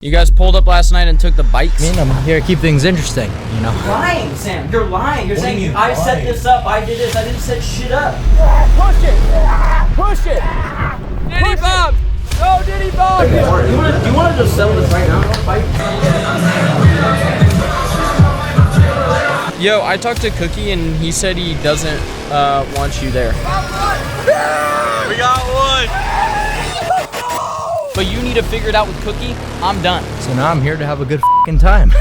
You guys pulled up last night and took the bikes? I mean, I'm here to keep things interesting, you know? Lying, Sam. You're lying. You're saying I set this up, I did this, I didn't set shit up. Push it! Push it! Diddy Bob! No, Diddy Bob! Do you want to just settle this right now? Yo, I talked to Cookie and he said he doesn't want you there. We got one! But you need to figure it out with Cookie. I'm done. So now I'm here to have a good f***ing time.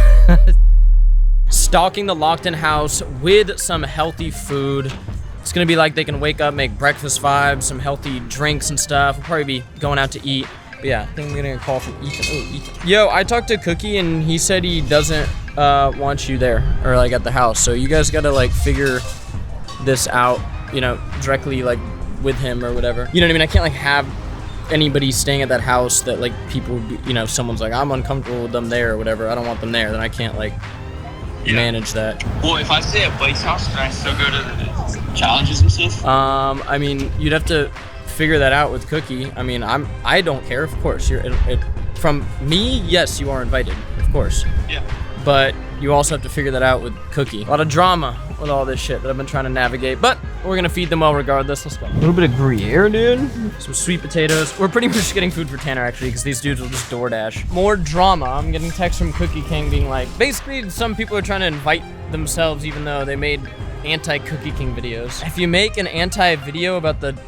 Stalking the locked-in house with some healthy food. It's gonna be like they can wake up, make breakfast vibes, some healthy drinks and stuff. We'll probably be going out to eat. But yeah, I think I'm getting a call from Ethan. Oh, Ethan. Yo, I talked to Cookie and he said he doesn't want you there or like at the house. So you guys gotta like figure this out, you know, directly like with him or whatever. You know what I mean? I can't like have anybody staying at that house that like people would be, you know, someone's like, I'm uncomfortable with them there or whatever. I don't want them there. Then I can't like manage that. Well, if I stay at Blake's house, can I still go to the challenges and stuff? I mean, you'd have to figure that out with Cookie. I mean, I don't care, of course. From me, yes, you are invited, of course. Yeah. But you also have to figure that out with Cookie. A lot of drama with all this shit that I've been trying to navigate, but we're gonna feed them well regardless. Let's go. A little bit of Gruyere, dude. Some sweet potatoes. We're pretty much getting food for Tanner, actually, because these dudes will just DoorDash. More drama. I'm getting texts from Cookie King being like, basically, some people are trying to invite themselves even though they made anti-Cookie King videos. If you make an anti-video about the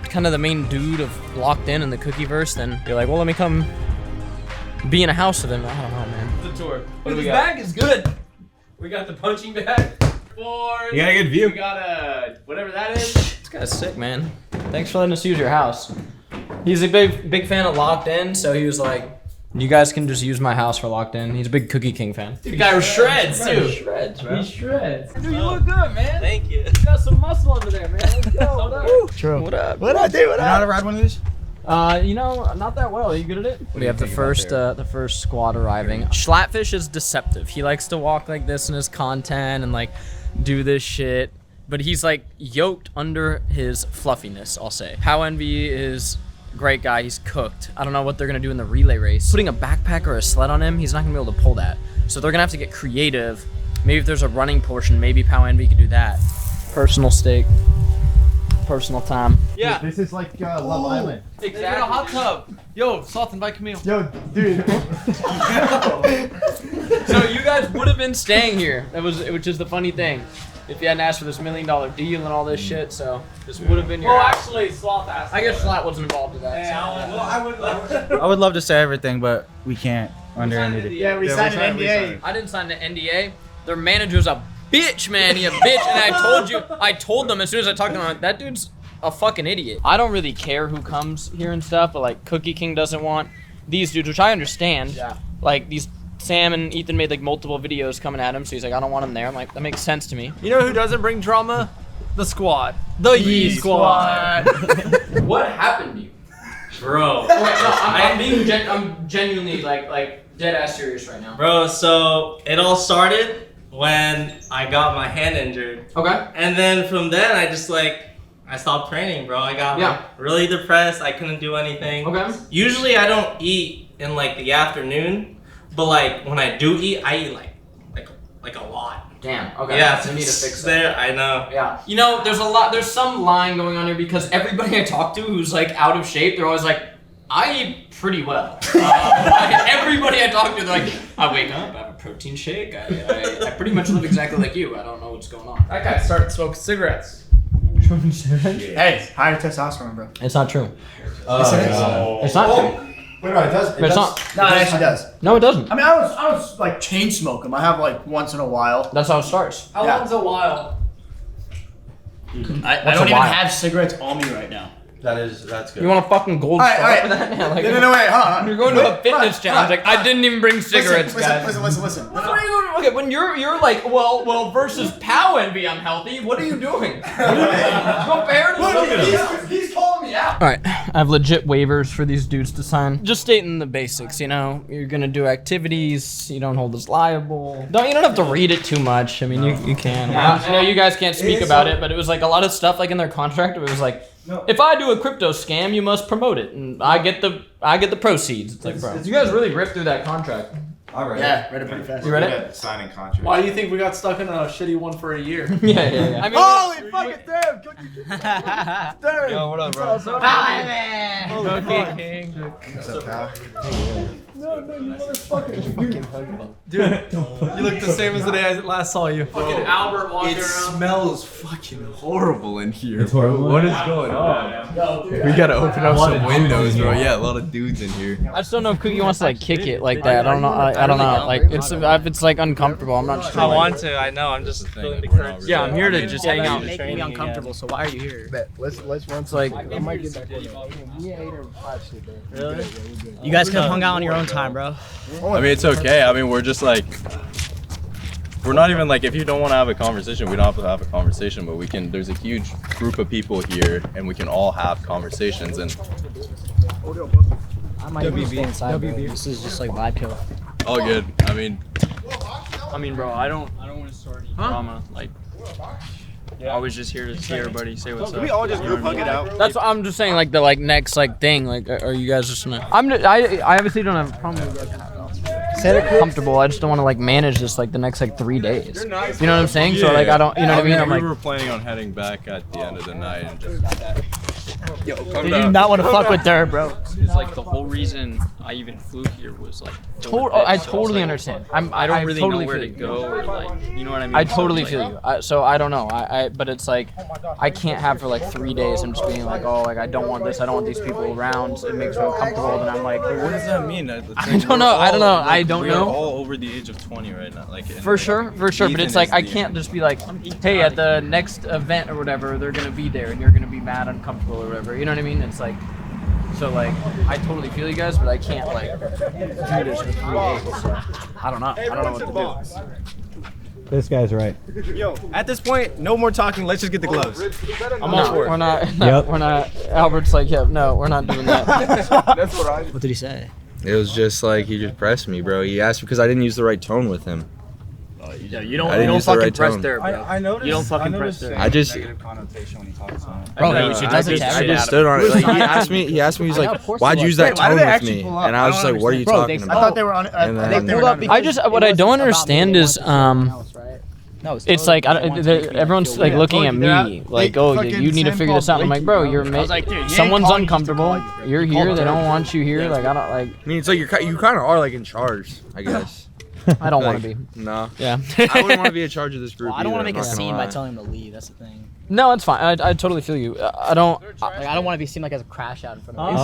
kind of the main dude of Locked In the Cookieverse, then you're like, well, let me come be in a house with him. I don't know, man. The tour. What do we This got? bag is good. We got the punching bag. Fours. You got a good view. We got a whatever that is. This guy's sick, man. Thanks for letting us use your house. He's a big fan of Locked In, so he was like, you guys can just use my house for Locked In. He's a big Cookie King fan. The guy shreds too. Shreds, bro. He shreds. Dude, you look good, man. Thank you. You got some muscle under there, man. Let's go. What up? True. What up? What up, dude? What You know how to ride one of these? You know, not that well. Are you good at it? We have the first squad arriving. Shlatfish is deceptive. He likes to walk like this in his content and like do this shit, but he's like yoked under his fluffiness, I'll say. PowEnvy is a great guy. He's cooked. I don't know what they're gonna do in the relay race. Putting a backpack or a sled on him, he's not gonna be able to pull that. So they're gonna have to get creative. Maybe if there's a running portion, maybe PowEnvy could do that. Personal stake. Personal time. Yeah. This is like Love Island. Exactly. Get a hot tub. Yo, Sloth, invite Camille. Yo, dude. So you guys would have been staying here. Which is the funny thing. If you hadn't asked for this $1 million deal and all this shit, so this would have been your. Well, house. actually, Sloth asked. I guess Slat wasn't involved in that. I would love to say everything, but we can't under NDA. Yeah, we signed an NDA. I didn't sign the NDA. Their manager's a bitch, man. He a bitch, and I told them as soon as I talked to him, I'm like, that dude's a fucking idiot. I don't really care who comes here and stuff, but like Cookie King doesn't want these dudes, which I understand. Yeah. Like these. Sam and Ethan made like multiple videos coming at him, so he's like, I don't want him there. I'm like, that makes sense to me. You know who doesn't bring drama? The squad. The YeSquad. What happened to you? Bro. Oh, wait, no, I'm genuinely like dead ass serious right now. Bro, so it all started when I got my hand injured. Okay. And then from then, I stopped training, bro. I got really depressed. I couldn't do anything. Okay. Usually I don't eat in like the afternoon, but like when I do eat, I eat like a lot. Damn. Okay. Yeah, I need to fix that. there. I know. Yeah. You know, there's some line going on here because everybody I talk to who's like out of shape, they're always like, I eat pretty well. Everybody I talk to, they're like, I wake up, I have a protein shake, I pretty much live exactly like you. I don't know what's going on. That guy started smoking cigarettes. Hey, higher testosterone, bro. It's not true. Yes, it is. It's not true. Wait, no, it does. But it's not. No, it actually does. No, it doesn't. I mean, I was like chain smoke them. I have like once in a while. That's how it starts. How long's a while? I What's don't a even while? have cigarettes on me right now. That's good. You want a fucking gold All right, star all right. for that? Yeah, like, No, wait, hold on. You're going to a fitness challenge. Like, I didn't even bring cigarettes, guys. Listen. What are you doing? Okay, when you're like, well, versus PowEnvy, I'm healthy. What are you doing? Compare to He's calling me out. All right, I have legit waivers for these dudes to sign. Just stating the basics, you know. You're gonna do activities. You don't hold us liable. You don't have to read it too much. I mean, you can. I know you guys can't speak about it, but it was like a lot of stuff like in their contract. It was like if I do a crypto scam, you must promote it, and I get the proceeds. It's like, bro, you guys really ripped through that contract. I read Yeah, read it pretty fast. You read it? Signing contract. Why do you think we got stuck in a shitty one for a year? Yeah. I mean, Holy fucking damn! Damn! Yo, what up, bro? Cookie King. What's up, pal? No, you motherfucker. Dude, you look the same as the day I last saw you. Fucking Albert walking It around. smells fucking horrible in here. It's horrible. What is going on? We gotta open up some windows, bro. Yeah, a lot of dudes in here. I just don't know if Cookie wants to like kick it like that. I don't know. I don't know. Like it's like uncomfortable. I'm not sure. I want to. I know. I'm just feeling the current. Yeah, I'm here to just hang out. Making me uncomfortable. So why are you here? Let's run. It's like I might get back on there. Really? You guys could have hung out on your own time, bro. I mean, it's okay. I mean, we're just like, we're not even like, if you don't want to have a conversation, we don't have to have a conversation, but we can, there's a huge group of people here and we can all have conversations. And I might even stay inside, bro. This is just like vibe kill. all good. I mean, bro, I don't want to start any drama. Like, I was just here to see everybody say what's up. We all just group hug it out. that's what I'm just saying. Like the next thing. Like, are you guys just gonna? I obviously don't have a problem with you guys. Comfortable. I just don't want to like manage this like the next like 3 days. You know what I'm saying? So like I don't. You know what I mean? I'm we like. were planning on heading back at the end of the night and just. You do not want to fuck with dirt, bro. It's like the whole reason I even flew here was like. I totally understand. I don't really totally know where to feel you. go or like, you know what I mean? I totally Like, feel you. So I don't know. But it's like I can't have for like 3 days. I'm just being like, oh, like I don't want this. I don't want these people around. It makes me uncomfortable. And I'm like, What does that mean? I don't know. I don't know. I don't We're know. all over the age of 20 right now. Like For sure. But Ethan it's like is I the- can't just be like, hey, at the next event or whatever, they're gonna be there and you're gonna be mad, uncomfortable or whatever. You know what I mean? It's like. So like, I totally feel you guys, but I can't like do this for 3 days. So I don't know. I don't know what to do. This guy's right. Yo, at this point, no more talking. Let's just get the gloves. I'm all for it. We're not. We're not. Albert's like, yeah, no, we're not doing that. What did he say? It was just like he just pressed me, bro. He asked because I didn't use the right tone with him. You I don't didn't use the fucking right press tone. dirt, bro. I noticed. You don't fucking I press noticed dirt. I just, negative connotation when he talks to him. Bro, No, she I doesn't just- tag I it. just stood on it. Like, he asked me. He's I know, like, of course "Why'd he you use was. that tone with me?" And I was just like, "What are you talking I about?" thought they were on. And then- they were not- I just what I don't understand is No, it's like everyone's like looking at me like, oh, you need to figure this out. I'm like, bro, you're someone's uncomfortable. You're here. They don't want you here. Like I don't like. I mean, it's like you kind of are like in charge, I guess. I don't want Like, to be. No. Yeah. I wouldn't want to be in charge of this group. I don't want to either, make a I'm not gonna scene by lie. telling him to leave. That's the thing. No, it's fine. I totally feel you. I don't. Like, I don't want to be seen like as a crash out in front of him.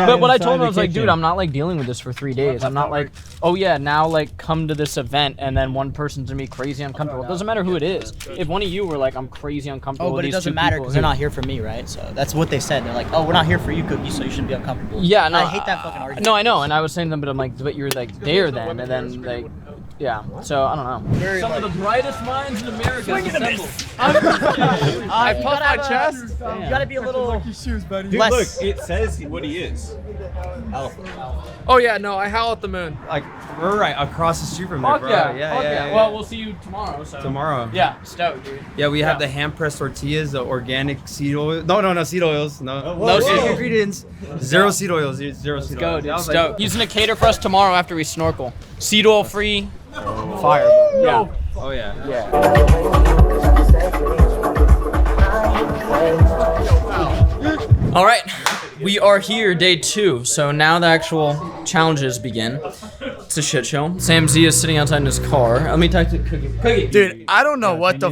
But what I told him, I was like, dude, I'm not like dealing with this for 3 days. I'm not like, oh yeah, now like come to this event and then one person's gonna be crazy uncomfortable. It doesn't matter who it is. If one of you were like, I'm crazy uncomfortable. Oh, but with it these doesn't two matter people because they're here. not here for me, right? So that's what they said. They're like, oh, we're not here for you, Cookie, so you shouldn't be uncomfortable. Yeah, no. I hate that fucking argument. No, I know, and I was saying to them, but I'm like, but you're like there then, and then like. Yeah, so I don't know. Some of the brightest minds in America. I puffed my chest. You gotta be a little Dude, less. look, it says what he is. Oh yeah, no, I howl at the moon. Like, we're right across the street from there, Fuck bro. yeah, fuck yeah. Well, we'll see you tomorrow. So. Tomorrow. Yeah, stoked, dude. Yeah, we have the hand-pressed tortillas, the organic seed oil. No, seed oils. No seed oils. ingredients. Zero seed oils. Zero seed Go, oils. dude. I was like, Stoked. He's gonna cater for us tomorrow after we snorkel. Seed oil free. Fire. Yeah. oh yeah. All right, we are here, day 2. So now the actual challenges begin. It's a shit show. Sam Zia is sitting outside in his car. Let me talk to Cookie. Cookie. Dude, I don't know what the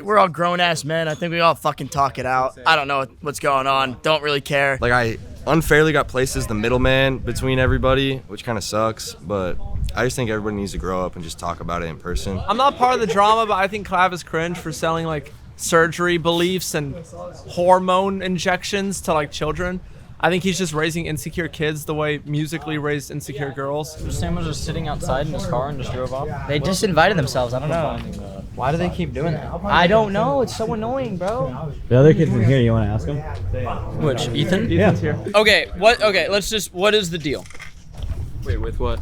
we're all grown ass men. I think we all fucking talk it out. I don't know what's going on. Don't really care. Like I unfairly got placed as the middleman between everybody, which kind of sucks. But I just think everybody needs to grow up and just talk about it in person. I'm not part of the drama, but I think CLAV is cringe for selling like surgery beliefs and hormone injections to like children. I think he's just raising insecure kids the way Musically raised insecure girls. Sam was just sitting outside in his car and just drove off. They just invited themselves. I don't know. Why do they keep doing that? I don't know. It's so annoying, bro. The other kid's in here. You want to ask him? Which, Ethan? Yeah. Okay, what is the deal? Wait, with what?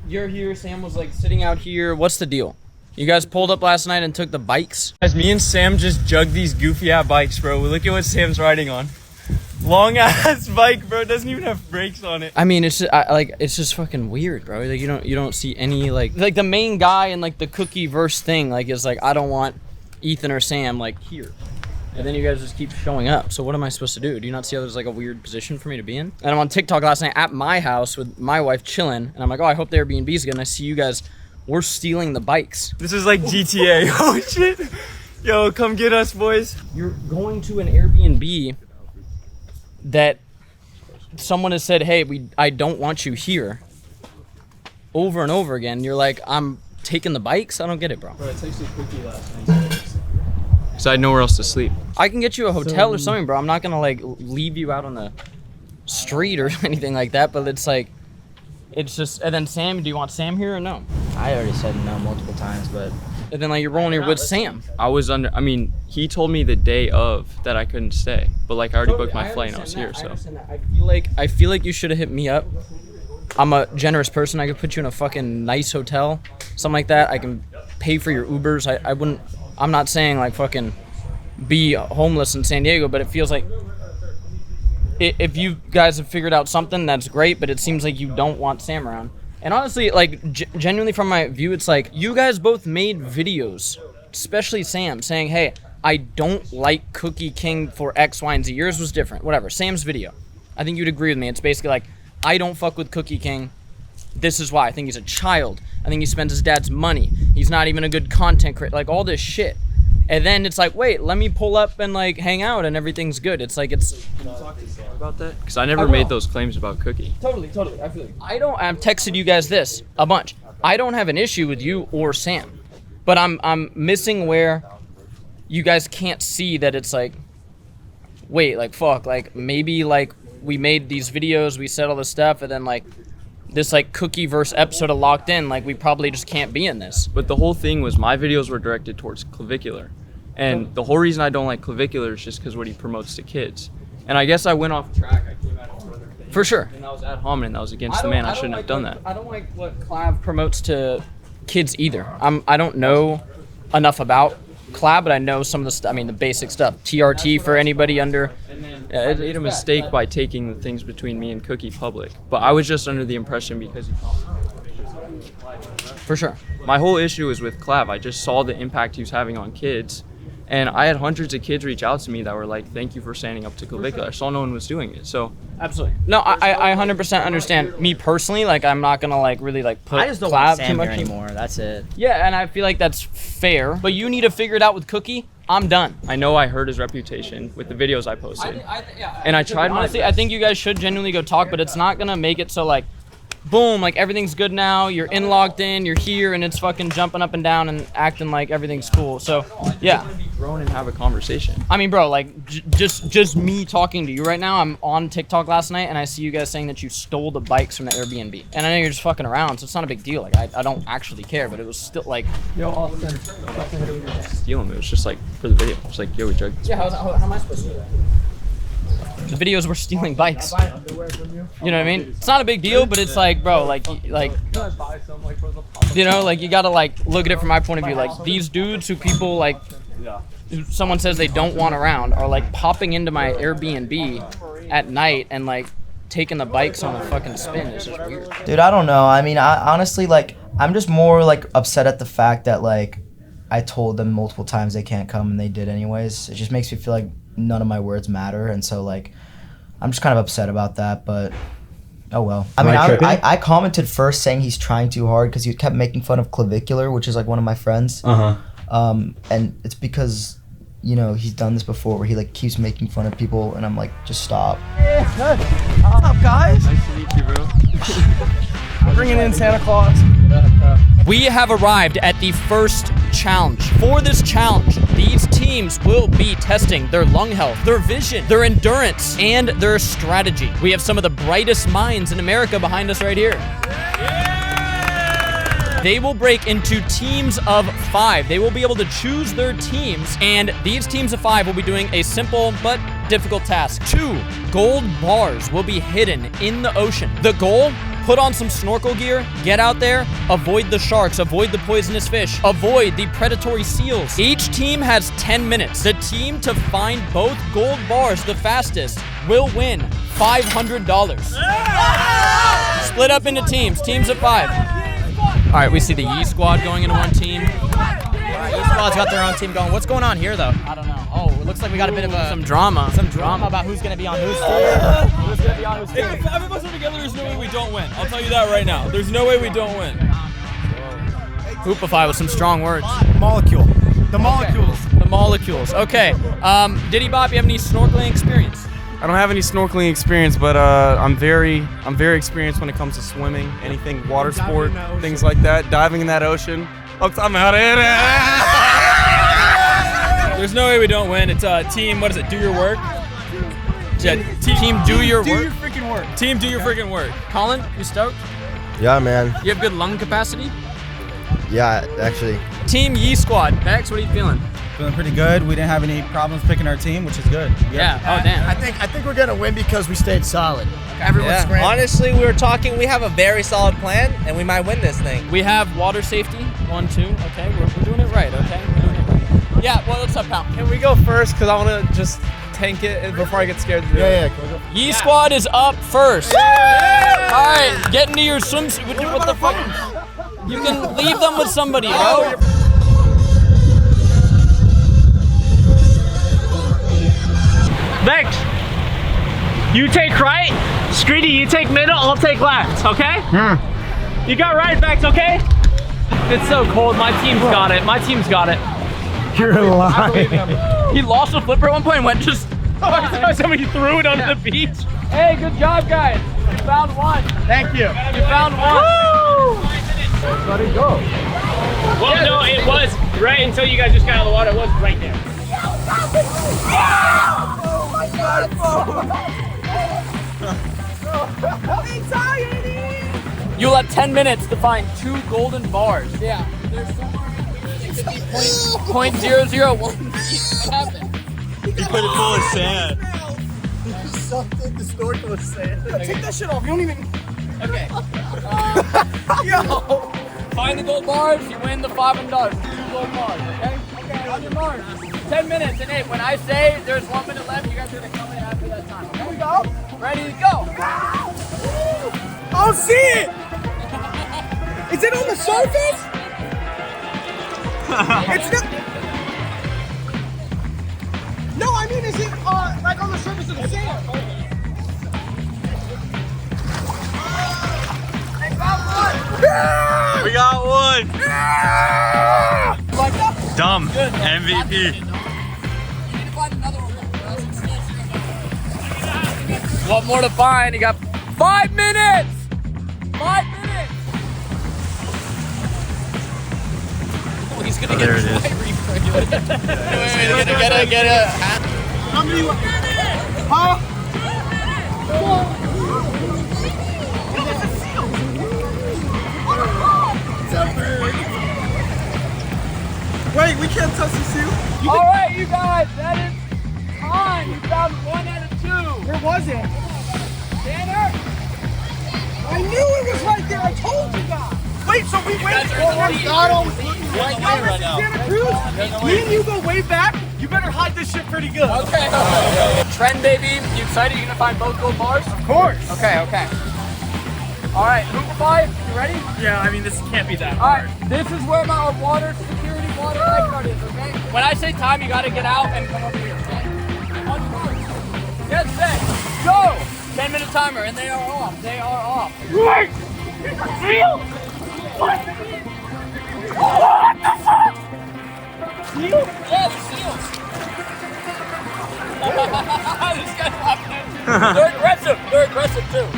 You're here, Sam was like sitting out here. What's the deal? You guys pulled up last night and took the bikes? As me and Sam just jugged these goofy ass bikes, bro. Look at what Sam's riding on. Long ass bike, bro. It doesn't even have brakes on it. I mean, it's just, it's just fucking weird, bro. Like you don't see any like the main guy in like the Cookieverse thing like is like, I don't want Ethan or Sam like here. And then you guys just keep showing up. So what am I supposed to do? Do you not see how there's like a weird position for me to be in? And I'm on TikTok last night at my house with my wife chilling. And I'm like, oh, I hope the Airbnb is good. And I see you guys, we're stealing the bikes. This is like GTA. Oh shit. Yo, come get us, boys. You're going to an Airbnb that someone has said, hey, I don't want you here. Over and over again. You're like, I'm taking the bikes? I don't get it, bro. Bro, I texted Cookie last night. Because I had nowhere else to sleep. I can get you a hotel or something, bro. I'm not gonna like leave you out on the street or anything like that, but it's like, it's just, and then Sam, do you want Sam here or no? I already said no multiple times, but... And then like you're rolling here with Sam. I mean, he told me the day of that I couldn't stay, but like I already booked my flight and I was here, so. I feel like you should have hit me up. I'm a generous person. I could put you in a fucking nice hotel, something like that. I can pay for your Ubers. I wouldn't, I'm not saying like fucking be homeless in San Diego, but it feels like if you guys have figured out something, that's great, but it seems like you don't want Sam around. And honestly, like genuinely from my view, it's like you guys both made videos, especially Sam, saying, hey, I don't like Cookie King for X, Y, and Z. Yours was different, whatever. Sam's video, I think you'd agree with me. It's basically like, I don't fuck with Cookie King. This is why. I think he's a child. I think he spends his dad's money. He's not even a good content creator, like all this shit. And then it's like, wait, let me pull up and like hang out and everything's good. It's like, it's... Can you talk to Sam about that? Because I never made those claims about Cookie. Totally. I feel like I've texted you guys this a bunch. I don't have an issue with you or Sam, but I'm missing where you guys can't see that it's like, wait, like fuck, like maybe like we made these videos, we said all this stuff, and then like this like Cookieverse episode of Locked In, like we probably just can't be in this. But the whole thing was my videos were directed towards Clavicular. And the whole reason I don't like Clavicular is just because what he promotes to kids. And I guess I went off track. I came out of other things. For sure. And that was ad hominem. That was against the man. I shouldn't have done that. I don't like what CLAV promotes to kids either. I don't know enough about CLAV, but I know some of the stuff. I mean, the basic stuff. TRT for anybody under. I made a mistake by taking the things between me and Cookie public. But I was just under the impression because he... For sure. My whole issue is with CLAV. I just saw the impact he was having on kids. And I had hundreds of kids reach out to me that were like, thank you for standing up to Clavicular. I saw no one was doing it, so. Absolutely. No, I 100% understand. Me personally, like, I'm not gonna like really like put I just don't want CLAV too Sam much here anymore. That's it. Yeah, and I feel like that's fair. But you need to figure it out with Cookie. I'm done. I know I hurt his reputation with the videos I posted. And I tried my honestly, I think you guys should genuinely go talk, but it's not gonna make it so like, boom, like everything's good now, you're in Locked In, you're here, and it's fucking jumping up and down and acting like everything's cool. So, yeah. Grown and have a conversation. I mean, bro, like just me talking to you right now. I'm on TikTok last night and I see you guys saying that you stole the bikes from the Airbnb. And I know you're just fucking around, so it's not a big deal. Like I don't actually care, but it was still like, yo, Austin, steal them. It was just like for the video. It was like, yo, we drugged this. Yeah, how am I supposed to do that? The videos were stealing bikes. You know what I mean? It's not a big deal, but it's like, bro, like, you know, like you gotta like look at it from my point of view. Like these dudes who people like, who someone says they don't want around are like popping into my Airbnb at night and like taking the bikes on a fucking spin. It's just weird. Dude, I don't know. I mean, I honestly like, I'm just more like upset at the fact that like I told them multiple times they can't come and they did anyways. It just makes me feel like none of my words matter, and so like I'm just kind of upset about that, but oh well. I mean, I commented first saying he's trying too hard because he kept making fun of Clavicular, which is like one of my friends. And it's because, you know, he's done this before where he like keeps making fun of people, and I'm like, just stop. What's up, guys? Nice to meet you, bro. I'm bringing in Santa Claus. We have arrived at the first challenge. For this challenge, these teams will be testing their lung health, their vision, their endurance, and their strategy. We have some of the brightest minds in America behind us right here. They will break into teams of 5. They will be able to choose their teams, and these teams of 5 will be doing a simple but difficult task. 2 gold bars will be hidden in the ocean. The goal, Put on some snorkel gear, get out there, avoid the sharks, avoid the poisonous fish, avoid the predatory seals. Each team has 10 minutes. The team to find both gold bars the fastest will win $500. Split up into teams of 5. All right, we see the YeSquad going into one team. YeSquad's got their own team going. What's going on here, though? I don't know. Oh, it looks like we got a bit of some drama. Some drama about who's going to be on whose team. Who's going to be on whose team. If the 5 of us are together, there's no way we don't win. I'll tell you that right now. There's no way we don't win. Hoopify with some strong words. Molecule. The molecules. The molecules. Okay. Diddy Bop, you have any snorkeling experience? I don't have any snorkeling experience, but I'm very experienced when it comes to swimming, anything water sport, things like that. Diving in that ocean. I'm out of it. There's no way we don't win. It's a team. What is it? Do your work. Yeah, team do your work. Do your freaking work. Team do your freaking work. Colin, you stoked? Yeah, man. You have good lung capacity? Yeah, actually. Team YeSquad. Bex, what are you feeling? Feeling pretty good. We didn't have any problems picking our team, which is good. Yeah. Oh, damn. I think we're gonna win because we stayed solid. Everyone's screaming. Honestly, we were talking. We have a very solid plan, and we might win this thing. We have water safety. 1, 2. Okay, we're doing it right. Okay, we're doing it right. Yeah. Well, what's up, pal? Can we go first? Cause I want to just tank it before I get scared to do it. YeSquad is up first. All right, get into your swimsuit. What the fuck? You can leave them with somebody, bro. Vex, you take right. Screedi, you take middle. I'll take left. Okay? You got right, Vex. Okay? It's so cold. My team's got it. My team's got it. You're lying. He lost a flipper at one point and went just. Somebody threw it onto the beach. Hey, good job, guys. You found one. Thank you. You found one. Woo! Let it go. Well, no, it was right until you guys just got out of the water. It was right there. Oh my God! You'll have 10 minutes to find 2 golden bars. Yeah. There's somewhere it could be .001. What happened? He put it full of sand. He sucked in the snorkel with sand. Take that shit off. You don't even. Okay. Yo. Find the gold bars. You win the $500. 2 gold bars. Okay. Okay. On your mark. 10 minutes. And hey, when I say there's 1 minute left, you guys are gonna come in after that time. Here we go. Ready to go. Oh, see it! Is it on the surface? It's not. No, I mean, is it like on the surface of the sand? We got one. Dumb MVP. What more to find? You got 5 minutes. 5 minutes. Oh, he's gonna get it. Wait, get it. How many? Huh? Wait, we can't touch the seal. All right, you guys, that is time. You found 1 out of 2. Where was it? Tanner. I knew it was right there. I told you guys. Wait, so we went. Oh God, I was looking right now. Santa Cruz. Me and you go way back. You better hide this shit pretty good. Okay. Tren, baby, you excited? You gonna find both gold bars? Of course. Okay. All right, Hooverville, you ready? Yeah, I mean, this can't be that All right, this is where my water lifeguard is, okay? When I say time, you gotta get out and come over here, okay? On your mark. Get set, go! 10-minute timer, and they are off. They are off. Wait! Seal? What? What the fuck? Seal? Yeah, the seals. This guy's laughing. They're aggressive too.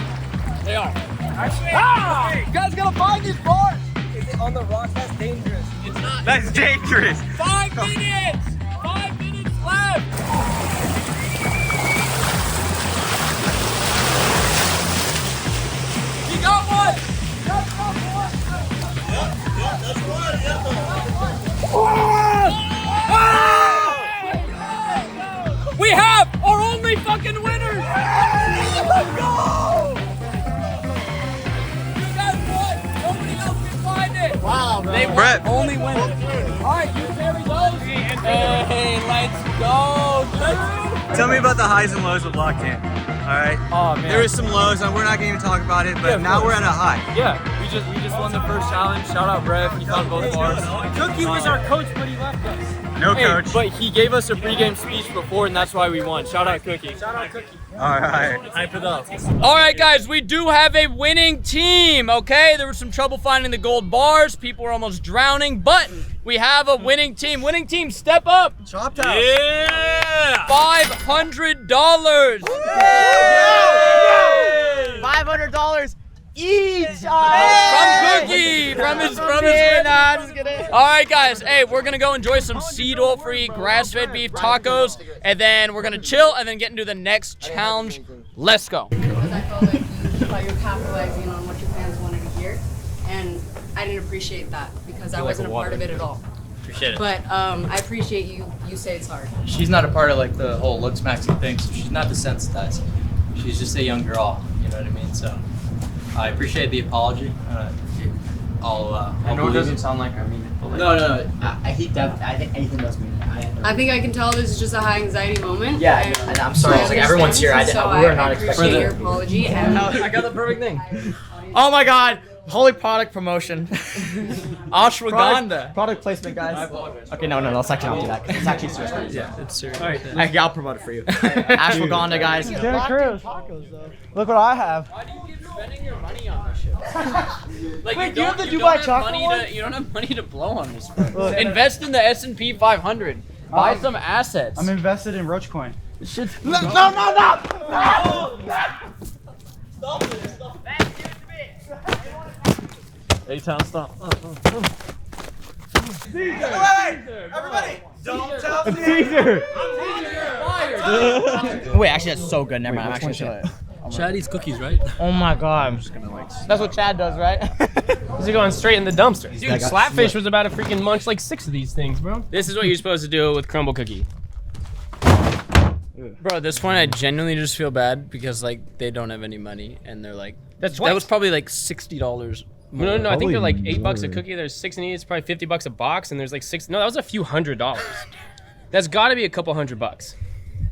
They are. You guys gotta find these bars. Is it on the rock? That's dangerous. It's not. That's dangerous. 5 minutes. 5 minutes left. You got one. That's one. Yeah, that's one. We have our only fucking winners. Let's go. They Brev. only win. All right, you carry those. Hey, let's go, dude. Tell me about the highs and lows of locked in. All right. Oh man. There was some lows, and we're not going to talk about it. But now we're at a high. Yeah, we just won the first challenge. Shout out Brev, he found both bars. Cookie was our coach, but he left us. No coach. But he gave us a pregame speech before, and that's why we won. Shout out Cookie. Shout out Cookie. All right. Hype it up. All right, guys, we do have a winning team, okay? There was some trouble finding the gold bars. People were almost drowning, but we have a winning team. Winning team, step up. Chopped House. Yeah! $500. $500 each. From Cookie, from his Nah, just kidding. All right, guys. Hey, we're gonna go enjoy some seed oil-free grass-fed beef tacos, and then we're gonna chill, and then get into the next challenge. Let's go. Because I felt like you thought you were capitalizing on what your fans wanted to hear, and I didn't appreciate that because I wasn't a part of it at all. Appreciate it. But I appreciate you say it's hard. She's not a part of like the whole looks maxing thing, so she's not desensitized. She's just a young girl, you know what I mean? So I appreciate the apology. I'll I know it believe doesn't you. sound like I mean it, but like, No. I think Ethan does mean it. I think I can tell this is just a high anxiety moment. Yeah, and I'm sorry. It's like everyone's here. so We were not I appreciate expecting your it. apology. And I got the perfect thing. Oh my God. Holy product promotion. Ashwagandha. Product placement, guys. Okay, no, let's actually not do that. 'Cause it's actually serious. Yeah, it's serious. I'll promote it for you. Ashwagandha, guys. Cruz. Look what I have. Why do you keep spending your money on this shit? Like Wait, you you have don't, the you Dubai don't have chocolate money one? to, you don't have money to blow on this. Invest in the S&P 500. Buy some assets. I'm invested in Roachcoin. No. A-Town stop. Everybody, don't tell me. Caesar. Wait, actually, that's so good. Never mind. I'm actually sure. Chad eats cookies, right? Oh my God. That's what Chad does, right? Is he going straight in the dumpster? Dude, Shlatfish was about to freaking munch like 6 of these things, bro. This is what you're supposed to do with crumble cookie. Bro, at this point, I genuinely just feel bad because like they don't have any money, and they're like, That's that was probably like $60. No, I think they're like $8 a cookie. There's 6 in each. It's probably $50 a box, and there's like 6. No, that was a few $100s. That's got to be a couple $100.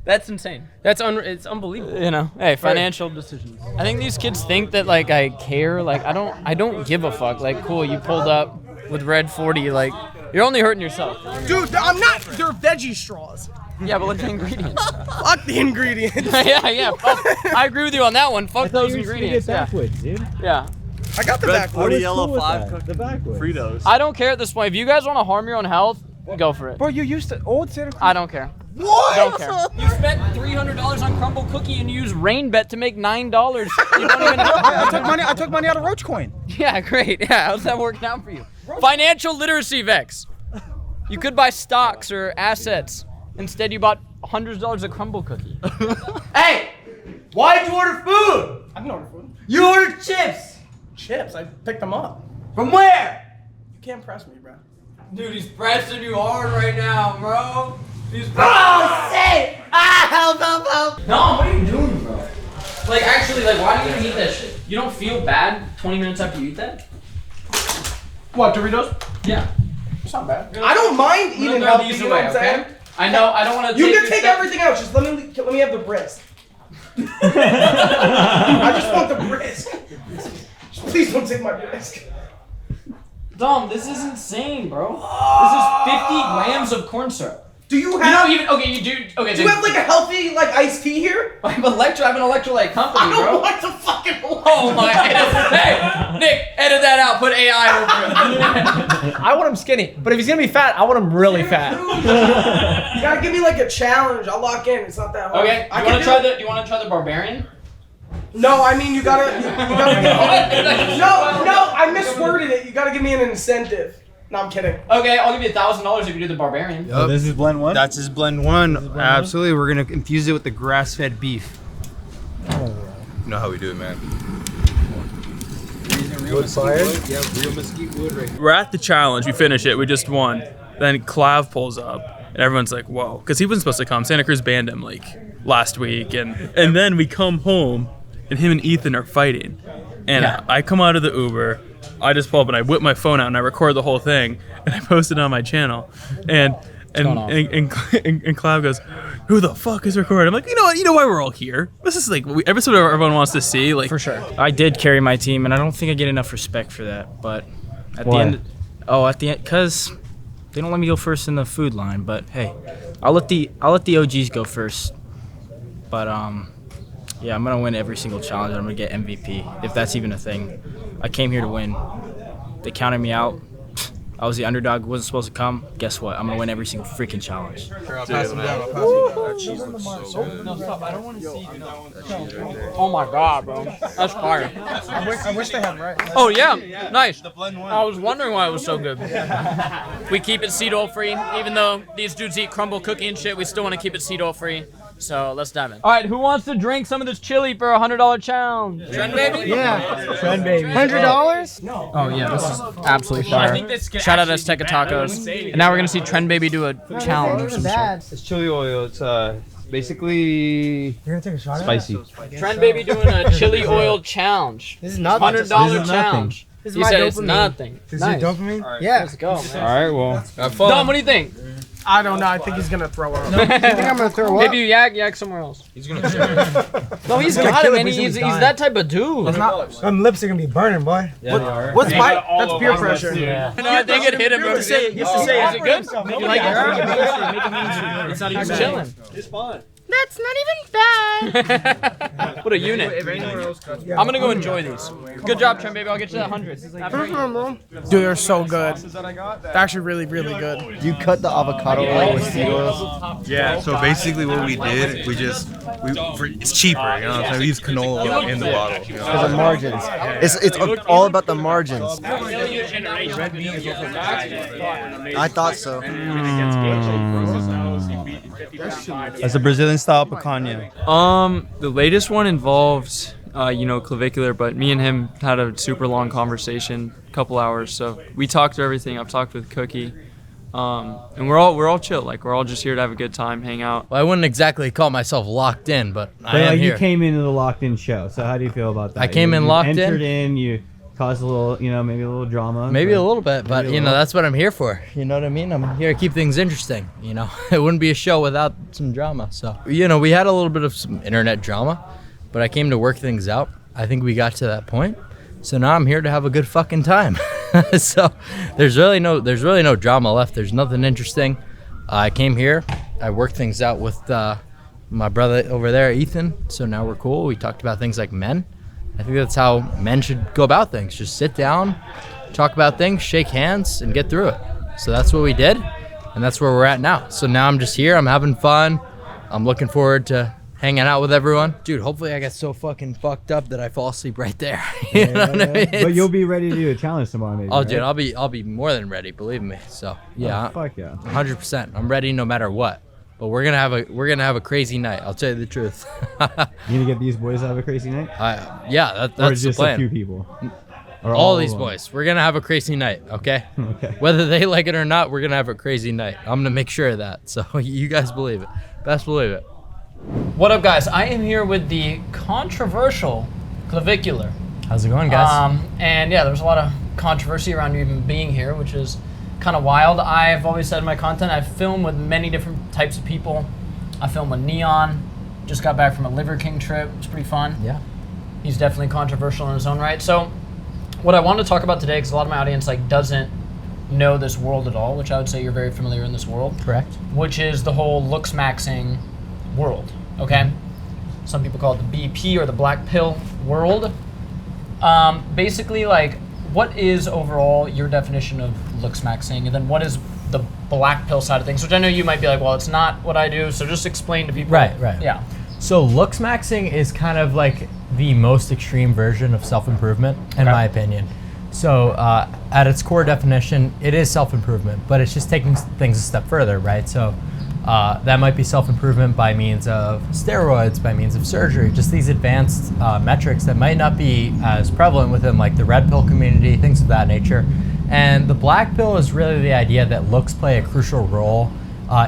That's insane. It's unbelievable. You know, hey, financial decisions. I think these kids think that like I care. Like I don't give a fuck. Like, cool, you pulled up with Red 40. Like, you're only hurting yourself. Dude, I'm not. They're veggie straws. Yeah, but look at the ingredients. Fuck the ingredients. yeah. Fuck. I agree with you on that one. Fuck those ingredients. Backwards, dude. Yeah. I got the Red back. 40 yellow 5 cookie. The backwards. Fritos. I don't care at this point. If you guys want to harm your own health, go for it. Bro, you used to old Santa Cruz. I don't care. What? Don't care. You spent $300 on crumble cookie and you used RainBet to make $9. You don't even I took money out of Roachcoin. Yeah, great. Yeah, how's that working out for you? Financial literacy, Vex. You could buy stocks or assets. Instead, you bought hundreds of dollars of crumble cookie. Hey, why'd you order food? I didn't order food. You ordered chips. Chips. I picked them up. From where? You can't press me, bro. Dude, he's pressing you hard right now, bro. He's Oh, say! Help! No, what are you doing, bro? Like, actually, like, why do you even eat that shit? You don't feel bad 20 minutes after you eat that? What, Doritos? Yeah. It's not bad. I don't mind We'll eating throw healthy, these you know away, what I'm saying? okay? I know, I don't want to You can take everything out, just let me have the brisk. I just want the brisk. Just please don't take my brisk. Dom, this is insane, bro. This is 50 grams of corn syrup. Do you have? You don't even, okay, you do, okay. Do you have like a healthy like iced tea here? I have an electrolyte company, I don't bro. want the fucking. Oh my god. Hey, Nick, edit that out. Put AI over it. I want him skinny, but if he's gonna be fat, I want him really fat. You gotta give me like a challenge. I'll lock in. It's not that hard. Okay, do you want to try the barbarian? No, I mean you gotta. You gotta no, I misworded it. You gotta give me an incentive. No, I'm kidding. Okay, I'll give you $1,000 if you do the barbarian. Yep. This is blend 1? That's his blend 1. Absolutely. We're going to infuse it with the grass-fed beef. You know how we do it, man. Wood fired? Yeah, real mesquite wood right here. We're at the challenge. We finish it. We just won. Then CLAV pulls up, and everyone's like, "Whoa!" Because he wasn't supposed to come. Santa Cruz banned him like last week, and then we come home, and him and Ethan are fighting, and I come out of the Uber. I just pull up and I whip my phone out and I record the whole thing and I post it on my channel. And Clav goes, "Who the fuck is recording?" I'm like, you know what? You know why we're all here? This is like episode everyone wants to see. Like For sure. I did carry my team, and I don't think I get enough respect for that. But at Why? the end, because they don't let me go first in the food line. But hey, I'll let the OGs go first. But yeah, I'm gonna win every single challenge. I'm gonna get MVP if that's even a thing. I came here to win. They counted me out. I was the underdog, wasn't supposed to come. Guess what? I'm gonna win every single freaking challenge. Oh my god, bro. That's fire. I wish they had rice. Oh yeah, nice. I was wondering why it was so good. We keep it seed oil free, even though these dudes eat crumble cookie and shit. We still want to keep it seed oil free. So let's dive in. All right, who wants to drink some of this chili for a $100 challenge? Tren baby? Yeah. Tren baby. $100? No. Oh yeah, this is absolutely fire. Shout out to Azteca Tacos. And now we're gonna see Tren baby do a challenge of some sort. It's chili oil. It's basically You're gonna take a shot spicy. Tren baby doing a chili oil challenge. This is not $100 challenge. This is He my said it's dopamine. nothing. This Nice. is your dopamine? Yeah. Let's go, man. All right, well. Have fun. Dom, what do you think? I don't know. I think he's gonna throw up. You think I'm gonna throw up? Maybe you yak somewhere else. He's gonna. No, he's got it, man. He's that type of dude. My lips are gonna be burning, boy. Yeah, What's my? That's peer pressure. Yeah. No, I think it hit him. You have to say it. You have to say it. Is it good? Make it mean. It's not even chilling. It's fun. That's not even bad. What a unit. I'm gonna go enjoy these. Good job, Tren baby. I'll get you that 100. Dude, they're so good. They're actually really, really good. You cut the avocado oil with seed oils? Yeah, so basically what we did, it's cheaper, you know, so we use canola oil in the bottle. You know? For the margins. It's all about the margins. I thought so. That's a Brazilian style picanha. The latest one involved, clavicular, but me and him had a super long conversation, a couple hours. So we talked through everything. I've talked with Cookie, and we're all chill. Like we're all just here to have a good time, hang out. Well, I wouldn't exactly call myself locked in, but I am here. You came into the locked in show, so how do you feel about that? I came in locked in. Entered in. You caused a little, maybe a little drama. Maybe a little bit, but that's what I'm here for. You know what I mean? I'm here to keep things interesting. It wouldn't be a show without some drama. So, we had a little bit of some internet drama, but I came to work things out. I think we got to that point. So now I'm here to have a good fucking time. So there's really no drama left. There's nothing interesting. I came here. I worked things out with my brother over there, Ethan. So now we're cool. We talked about things like men. I think that's how men should go about things. Just sit down, talk about things, shake hands, and get through it. So that's what we did, and that's where we're at now. So now I'm just here. I'm having fun. I'm looking forward to hanging out with everyone. Dude, hopefully I get so fucking fucked up that I fall asleep right there. You know what I mean? But you'll be ready to do a challenge tomorrow, maybe. Oh, right? dude, I'll be more than ready. Believe me. So yeah, fuck yeah, 100%. I'm ready no matter what. But we're gonna have a crazy night. I'll tell you the truth. You gonna get these boys to have a crazy night? Yeah, that's or just the plan. a few people. Or all these boys. We're gonna have a crazy night. Okay. Okay. Whether they like it or not, we're gonna have a crazy night. I'm gonna make sure of that. So you guys believe it. Best believe it. What up, guys? I am here with the controversial Clavicular. How's it going, guys? And yeah, there's a lot of controversy around you even being here, which is kind of wild. I've always said in my content, I film with many different types of people. I film with Neon. Just got back from a Liver King trip. It's pretty fun. Yeah. He's definitely controversial in his own right. So what I want to talk about today, because a lot of my audience doesn't know this world at all, which I would say you're very familiar in this world. Correct. Which is the whole looks maxing world, okay? Some people call it the BP or the black pill world. Basically, what is overall your definition of looks maxing, and then what is the black pill side of things, which I know you might be like, well, it's not what I do, so just explain to people. Right. Yeah. So looks maxing is kind of like the most extreme version of self-improvement, in my opinion. So at its core definition, it is self-improvement, but it's just taking things a step further, right? So that might be self-improvement by means of steroids, by means of surgery, just these advanced metrics that might not be as prevalent within the red pill community, things of that nature. And the black pill is really the idea that looks play a crucial role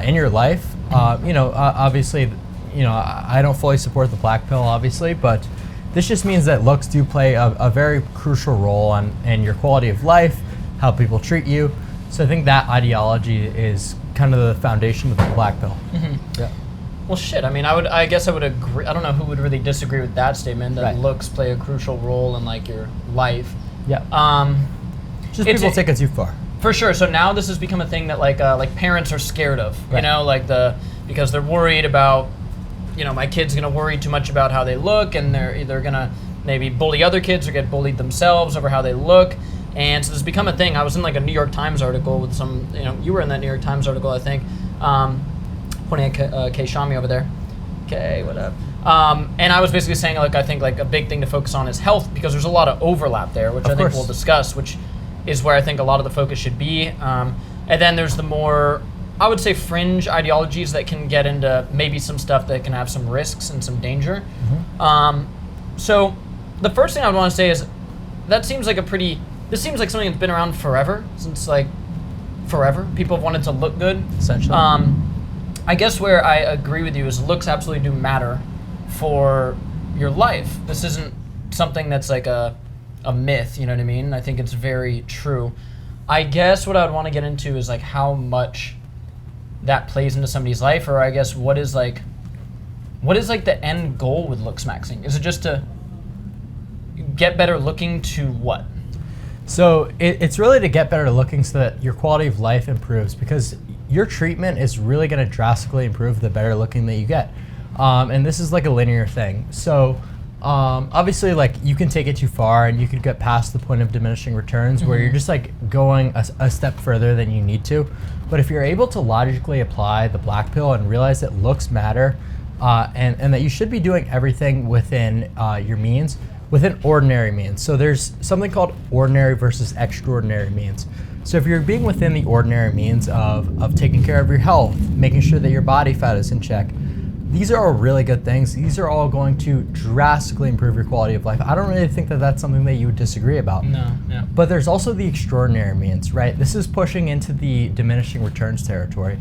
in your life. Obviously, I don't fully support the black pill, obviously, but this just means that looks do play a very crucial role in your quality of life, how people treat you. So I think that ideology is kind of the foundation of the black pill. Yeah. Well, shit. I mean, I guess I would agree. I don't know who would really disagree with that statement. That looks play a crucial role in like your life. Yeah. Just It's people take it too far. For sure. So now this has become a thing that like parents are scared of. You know, like because they're worried about, you know, my kid's gonna worry too much about how they look, and they're either gonna maybe bully other kids or get bullied themselves over how they look. And so this has become a thing. I was in like a New York Times article with some, you know, you were in that New York Times article, I think, pointing at Kay Shami over there. Okay, what up? And I was basically saying, like, I think like a big thing to focus on is health, because there's a lot of overlap there, which I think we'll discuss, which is where I think a lot of the focus should be. And then there's the more, I would say, fringe ideologies that can get into maybe some stuff that can have some risks and some danger. So the first thing I would want to say is that seems like this seems like something that's been around forever, since like forever. People have wanted to look good. Essentially. I guess where I agree with you is looks absolutely do matter for your life. This isn't something that's like a myth, you know what I mean? I think it's very true. I guess what I would want to get into is like how much that plays into somebody's life, or I guess what is like the end goal with looks maxing? Is it just to get better looking to what? So it's really to get better looking so that your quality of life improves, because your treatment is really going to drastically improve the better looking that you get. And this is like a linear thing. So obviously, like, you can take it too far and you could get past the point of diminishing returns where you're just like going a step further than you need to. But if you're able to logically apply the black pill and realize that looks matter, and that you should be doing everything within your means, within ordinary means. So there's something called ordinary versus extraordinary means. So if you're being within the ordinary means of taking care of your health, making sure that your body fat is in check, these are all really good things. These are all going to drastically improve your quality of life. I don't really think that that's something that you would disagree about. No, yeah. But there's also the extraordinary means, right? This is pushing into the diminishing returns territory.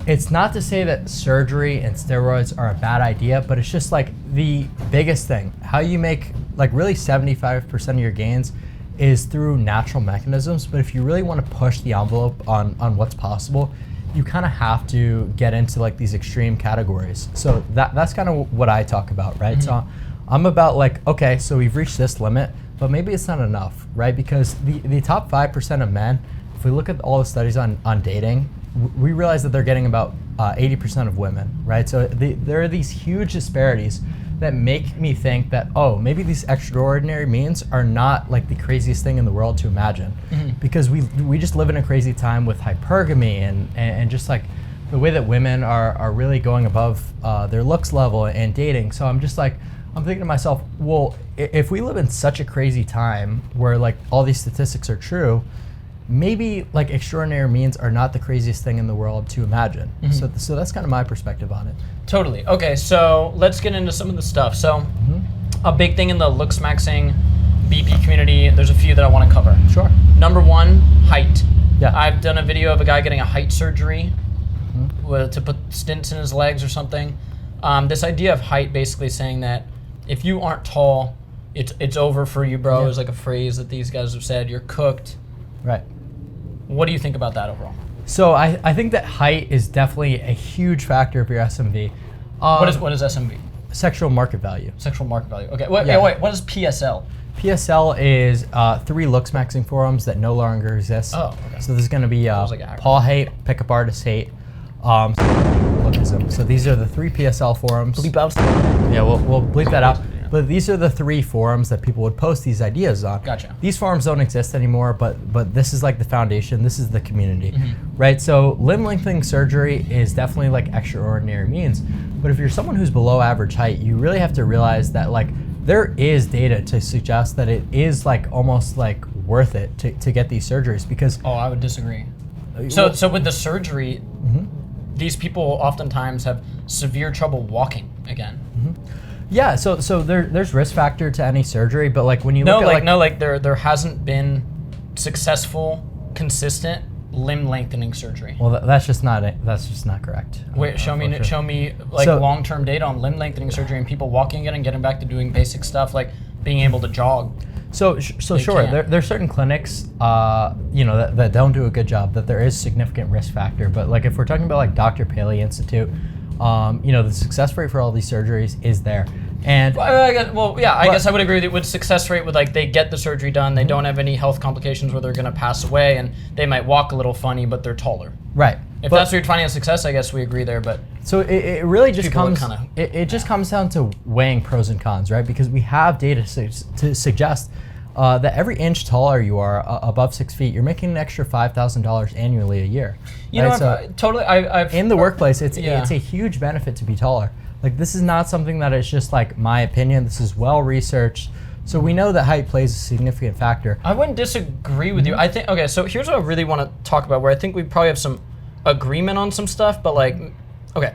It's not to say that surgery and steroids are a bad idea, but it's just like the biggest thing. How you make like really 75% of your gains is through natural mechanisms. But if you really want to push the envelope on what's possible, you kind of have to get into like these extreme categories. So that's kind of what I talk about, right? So I'm about like, okay, so we've reached this limit, but maybe it's not enough, right? Because the top 5% of men, if we look at all the studies on dating, we realize that they're getting about 80% of women, right? So there are these huge disparities that make me think that, oh, maybe these extraordinary means are not like the craziest thing in the world to imagine. Because we just live in a crazy time with hypergamy and just like the way that women are really going above their looks level and dating. So I'm thinking to myself, well, if we live in such a crazy time where like all these statistics are true, maybe like extraordinary means are not the craziest thing in the world to imagine. So that's kind of my perspective on it. Totally. Okay, so let's get into some of the stuff. So a big thing in the looks maxing BP community, there's a few that I want to cover. Sure. Number one, height. Yeah. I've done a video of a guy getting a height surgery to put stints in his legs or something. This idea of height basically saying that if you aren't tall, it's over for you, bro. Is like a phrase that these guys have said. You're cooked. Right. What do you think about that overall? So I think that height is definitely a huge factor of your SMV. What is SMV? Sexual market value. Sexual market value. Okay. Wait. What is PSL? PSL is 3 looks maxing forums that no longer exist. Oh, okay. So there's going to be Paul hate, pickup artist hate, lookism. So these are the 3 PSL forums. Bleep out. Yeah, we'll bleep that out. But these are the 3 forums that people would post these ideas on. Gotcha. These forums don't exist anymore, but this is like the foundation. This is the community, right? So limb lengthening surgery is definitely like extraordinary means. But if you're someone who's below average height, you really have to realize that like there is data to suggest that it is like almost like worth it to get these surgeries because. Oh, I would disagree. So with the surgery, these people oftentimes have severe trouble walking again. Yeah, so there's risk factor to any surgery, but like when you look at there hasn't been successful, consistent limb lengthening surgery. Well, that's just not correct. Wait, show me like So- long-term data on limb lengthening surgery and people walking again and getting back to doing basic stuff like being able to jog. So They sure, can't. there are certain clinics, that don't do a good job. That there is significant risk factor. But like if we're talking about like Dr. Paley Institute, the success rate for all these surgeries is there. And I guess I would agree with it. With success rate, with like they get the surgery done, they don't have any health complications where they're going to pass away, and they might walk a little funny, but they're taller. Right. If But- that's what you're defining as success, I guess we agree there. But So it really just People look comes kinda- it just comes down to weighing pros and cons, right? Because we have data to suggest that every inch taller you are above 6 feet, you're making an extra $5,000 annually a year. You right? know, I've in the workplace, it's Yeah. a huge benefit to be taller. Like this is not something that is just like my opinion. This is well researched. So we know that height plays a significant factor. I wouldn't disagree with you. I think, okay, so here's what I really want to talk about, where I think we probably have some agreement on some stuff, but like, okay.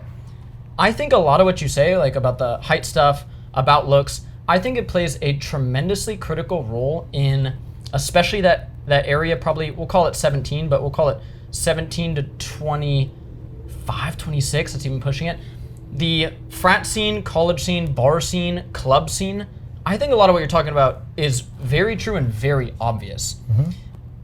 I think a lot of what you say, like about the height stuff, about looks, I think it plays a tremendously critical role in, especially that area, probably, we'll call it 17, but we'll call it 17 to 25, 26, that's even pushing it. The frat scene, college scene, bar scene, club scene, I think a lot of what you're talking about is very true and very obvious.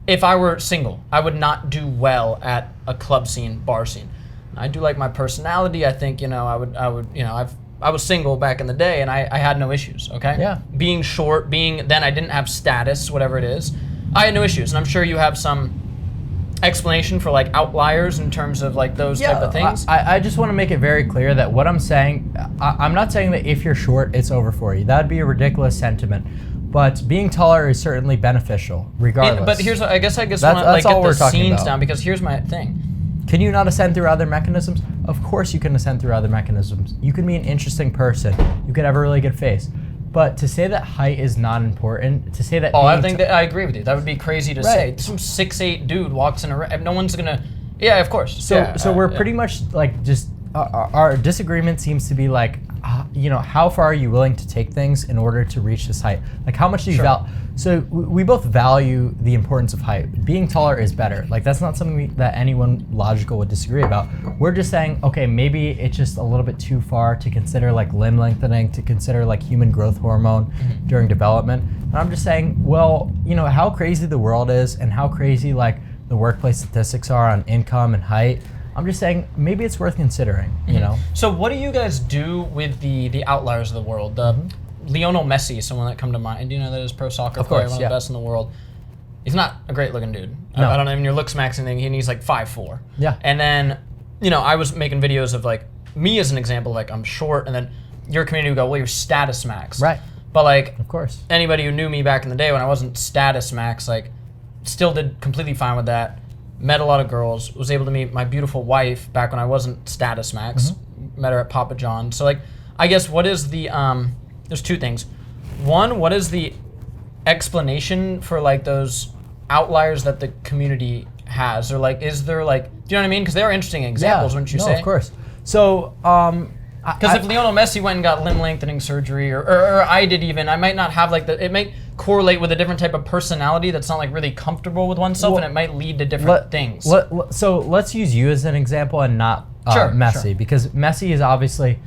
If I were single, I would not do well at a club scene, bar scene. I do like my personality. I think, I was single back in the day and I had no issues, okay? Yeah. Being short, then I didn't have status, whatever it is. I had no issues, and I'm sure you have some explanation for like outliers in terms of like those type of things. I just want to make it very clear that what I'm saying, I'm not saying that if you're short, it's over for you. That'd be a ridiculous sentiment. But being taller is certainly beneficial, regardless. But here's, I guess That's want to like all get we're the talking scenes about. down, because here's my thing. Can you not ascend through other mechanisms? Of course you can ascend through other mechanisms. You can be an interesting person. You could have a really good face. But to say that height is not important, to say that I being think that I agree with you. That would be crazy to say. Some 6'8" dude walks in a no one's gonna. Yeah, of course. So we're pretty much like just our disagreement seems to be like, how far are you willing to take things in order to reach this height? Like how much do you value? So we both value the importance of height. Being taller is better. Like that's not something that anyone logical would disagree about. We're just saying, okay, maybe it's just a little bit too far to consider like limb lengthening, to consider like human growth hormone during development. And I'm just saying, well, how crazy the world is and how crazy like the workplace statistics are on income and height. I'm just saying maybe it's worth considering, So what do you guys do with the outliers of the world? The Lionel Messi, someone that come to mind. Do you know that is pro soccer Of player, course, one of yeah. the best in the world? He's not a great looking dude. No. I don't know, even your looks max anything, he's like 5'4". Yeah. And then, I was making videos of like me as an example, like I'm short, and then your community would go, well, you're status max. Right. But like, of course, anybody who knew me back in the day when I wasn't status max, like, still did completely fine with that. Met a lot of girls, was able to meet my beautiful wife back when I wasn't status max. Met her at Papa John's. So like, I guess what is the, there's two things. One, what is the explanation for like those outliers that the community has? Or like, is there like, do you know what I mean? Because they are interesting examples, wouldn't you say? of course. So, because if Lionel Messi went and got limb lengthening surgery, or I did even, I might not have like it might correlate with a different type of personality that's not like really comfortable with oneself, and it might lead to different things. So let's use you as an example and not Messi, because Messi is obviously,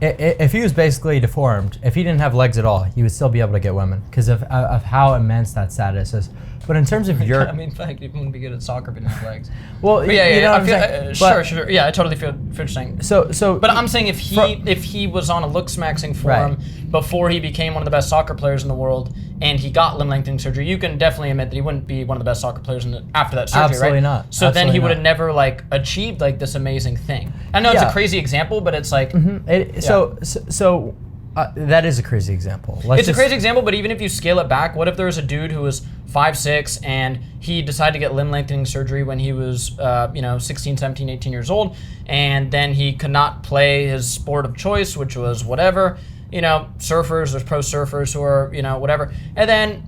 if he was basically deformed, if he didn't have legs at all, he would still be able to get women because of how immense that status is. But in terms of your, I mean, in fact, you wouldn't be good at soccer if you didn't have legs. Well, but yeah, you know I what feel, I'm saying? sure. Yeah, I totally feel what you're saying. So, but I'm saying if he was on a looks maxing form before he became one of the best soccer players in the world, and he got limb lengthening surgery, you can definitely admit that he wouldn't be one of the best soccer players after that surgery, Absolutely right? not. So then he Absolutely would have not. never like achieved like this amazing thing. I know it's a crazy example, but it's like So that is a crazy example. It's a crazy example, but even if you scale it back, what if there was a dude who was 5'6" and he decided to get limb lengthening surgery when he was 16, 17, 18 years old, and then he could not play his sport of choice, which was whatever, surfers, there's pro surfers who are, whatever. And then,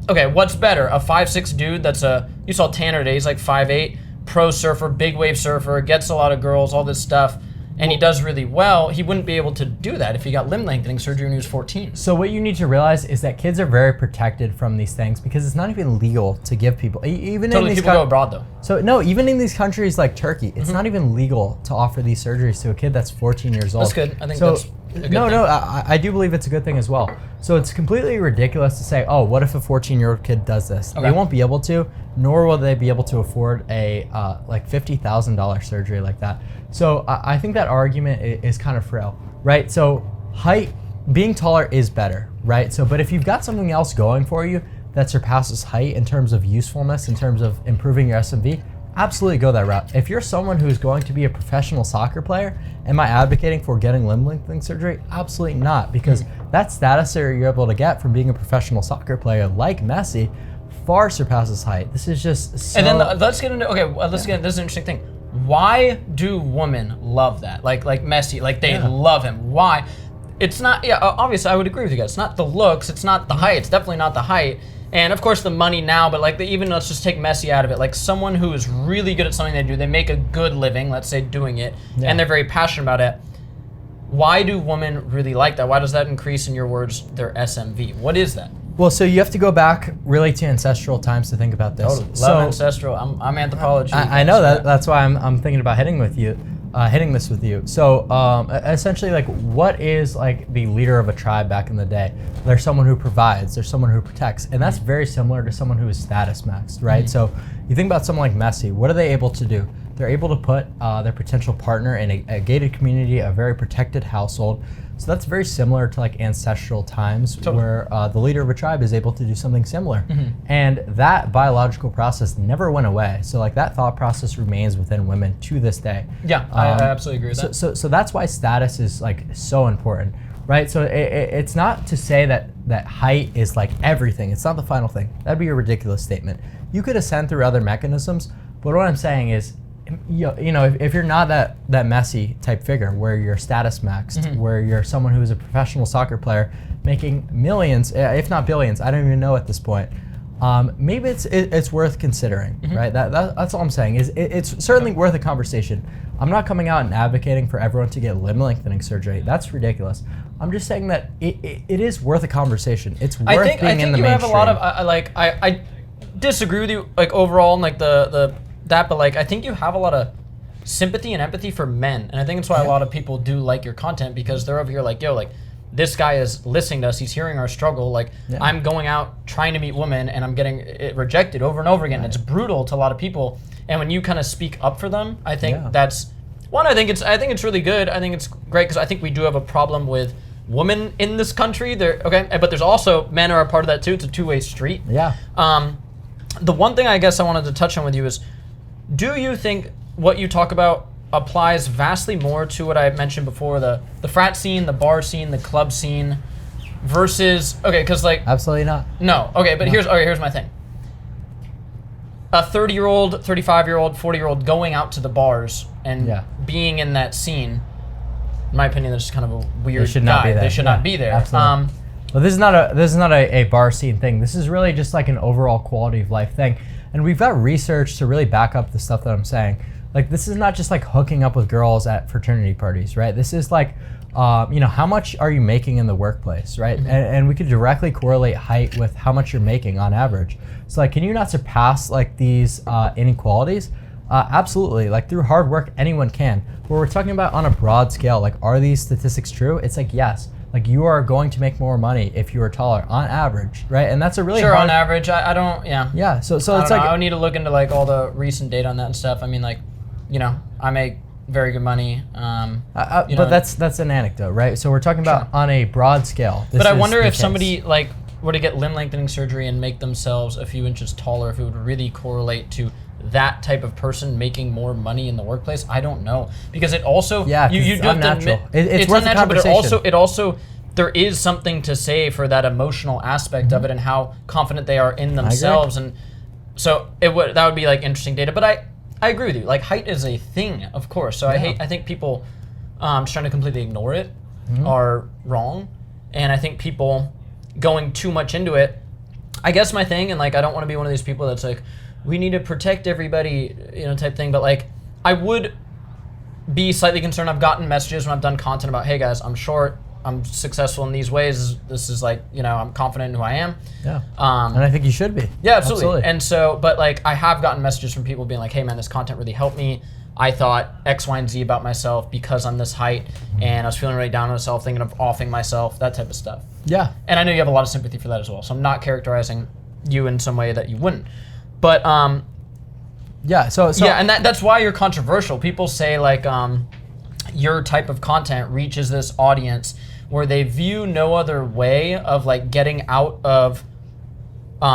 okay, what's better? A 5'6" dude that's you saw Tanner today, he's like 5'8", pro surfer, big wave surfer, gets a lot of girls, all this stuff. and he does really well, he wouldn't be able to do that if he got limb lengthening surgery when he was 14. So what you need to realize is that kids are very protected from these things because it's not even legal to give people, even Totally, in these people go abroad though. So no, even in these countries like Turkey, it's not even legal to offer these surgeries to a kid that's 14 years old. That's good. I think so, that's a good no, thing. no, I do believe it's a good thing as well. So it's completely ridiculous to say, oh, what if a 14-year-old kid does this? Okay. They won't be able to, nor will they be able to afford a like $50,000 surgery like that. So I think that argument is kind of frail, right? So height, being taller is better, right? So, but if you've got something else going for you that surpasses height in terms of usefulness, in terms of improving your SMV, absolutely go that route. If you're someone who's going to be a professional soccer player, am I advocating for getting limb lengthening surgery? Absolutely not, because that status that you're able to get from being a professional soccer player like Messi far surpasses height. This is just so... And then let's get into, let's get into this is an interesting thing. Why do women love that? Like Messi, like they love him. Why? It's not, obviously I would agree with you guys. It's not the looks, it's not the height, it's definitely not the height. And of course the money now, but like even let's just take Messi out of it. Like someone who is really good at something they do, they make a good living, let's say doing it, and they're very passionate about it. Why do women really like that? Why does that increase, in your words, their SMV? What is that? Well, so you have to go back really to ancestral times to think about this. Totally. Love ancestral. I'm anthropology. I know that. That's why I'm thinking about hitting this with you. So essentially, like, what is like the leader of a tribe back in the day? There's someone who provides. There's someone who protects, and that's very similar to someone who is status maxed, right? So you think about someone like Messi. What are they able to do? They're able to put their potential partner in a gated community, a very protected household. So that's very similar to like ancestral times where the leader of a tribe is able to do something similar. And that biological process never went away. So like that thought process remains within women to this day. Yeah, I absolutely agree with that. So that's why status is like so important, right? So it's not to say that height is like everything. It's not the final thing. That'd be a ridiculous statement. You could ascend through other mechanisms, but what I'm saying is, you know, if you're not that Messi type figure where you're status maxed, where you're someone who is a professional soccer player making millions, if not billions, I don't even know at this point, maybe it's worth considering, right? That's all I'm saying. Is it's certainly worth a conversation. I'm not coming out and advocating for everyone to get limb lengthening surgery. That's ridiculous. I'm just saying that it is worth a conversation. It's worth being in the mainstream. I think you have a lot of I disagree with you like overall in like that, but like I think you have a lot of sympathy and empathy for men, and I think that's why a lot of people do like your content, because they're over here like, yo, like this guy is listening to us, he's hearing our struggle, like I'm going out trying to meet women and I'm getting it rejected over and over again. It's brutal to a lot of people, and when you kind of speak up for them, I think that's one. I think it's really good. I think it's great because I think we do have a problem with women in this country. But there's also men are a part of that too. It's a two-way street. Yeah. The one thing I guess I wanted to touch on with you is, do you think what you talk about applies vastly more to what I mentioned before, the frat scene, the bar scene, the club scene, versus, because like... Absolutely not. No, but here's my thing. A 30-year-old, 35-year-old, 40-year-old going out to the bars and being in that scene, in my opinion, that's just kind of a weird They should not be there. They should not be there. Absolutely. Well, this is not a bar scene thing. This is really just like an overall quality of life thing. And we've got research to really back up the stuff that I'm saying. Like, this is not just like hooking up with girls at fraternity parties, right? This is like, how much are you making in the workplace, right? And we could directly correlate height with how much you're making on average. So like, can you not surpass like these inequalities? Absolutely, like through hard work, anyone can. But we're talking about on a broad scale, like, are these statistics true? It's like, yes. Like, you are going to make more money if you are taller on average, right? And that's a really hard... on average. I don't, Yeah, so it's like... I would need to look into like all the recent data on that and stuff. I mean, like, I make very good money. But that's an anecdote, right? So we're talking about on a broad scale. But I wonder if somebody like were to get limb lengthening surgery and make themselves a few inches taller, if it would really correlate to that type of person making more money in the workplace. I don't know, because it also you do have to admit it's worth unnatural, but it also there is something to say for that emotional aspect of it and how confident they are in themselves, and so that would be like interesting data. But I agree with you. Like, height is a thing, of course. So I think people trying to completely ignore it are wrong, and I think people going too much into it. I guess my thing, and like I don't want to be one of these people that's like, we need to protect everybody, type thing. But like, I would be slightly concerned. I've gotten messages when I've done content about, hey guys, I'm short, I'm successful in these ways. This is like, you know, I'm confident in who I am. Yeah. And I think you should be. Yeah, absolutely. And so, but like, I have gotten messages from people being like, hey man, this content really helped me. I thought X, Y, and Z about myself because I'm this height, and I was feeling really down on myself, thinking of offing myself, that type of stuff. Yeah. And I know you have a lot of sympathy for that as well. So I'm not characterizing you in some way that you wouldn't. But yeah, so yeah, and that's why you're controversial. People say like your type of content reaches this audience where they view no other way of like getting out of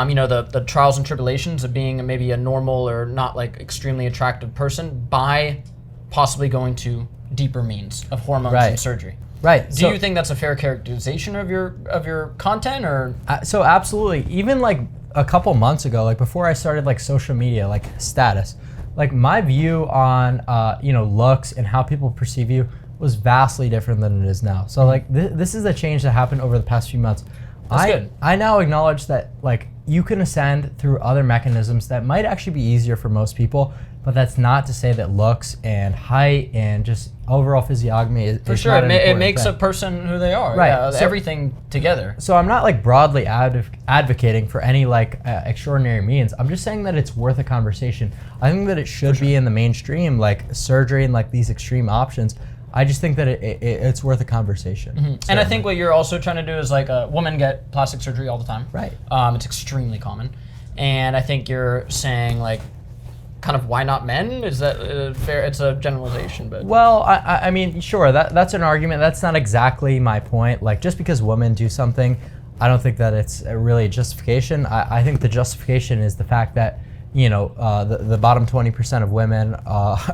you know, the trials and tribulations of being maybe a normal or not like extremely attractive person by possibly going to deeper means of hormones and surgery. Right. Do you think that's a fair characterization of your content, or? So absolutely. Even like a couple months ago, like before I started like social media, like status, like my view on you know, looks and how people perceive you was vastly different than it is now. So like this is a change that happened over the past few months. I now acknowledge that like you can ascend through other mechanisms that might actually be easier for most people, but that's not to say that looks and height and just overall physiognomy is for sure. It makes a person who they are. Right. Yeah, So- everything together. So I'm not like broadly advocating for any like extraordinary means. I'm just saying that it's worth a conversation. I think that it should be in the mainstream, like surgery and like these extreme options. I just think that it's worth a conversation. And I think what you're also trying to do is like women get plastic surgery all the time. Right. It's extremely common. And I think you're saying like, kind of why not men? Is that fair? It's a generalization, but. Well, I mean, sure, that's an argument. That's not exactly my point. Like just because women do something, I don't think that it's really a justification. I think the justification is the fact that, you know, the bottom 20% of women,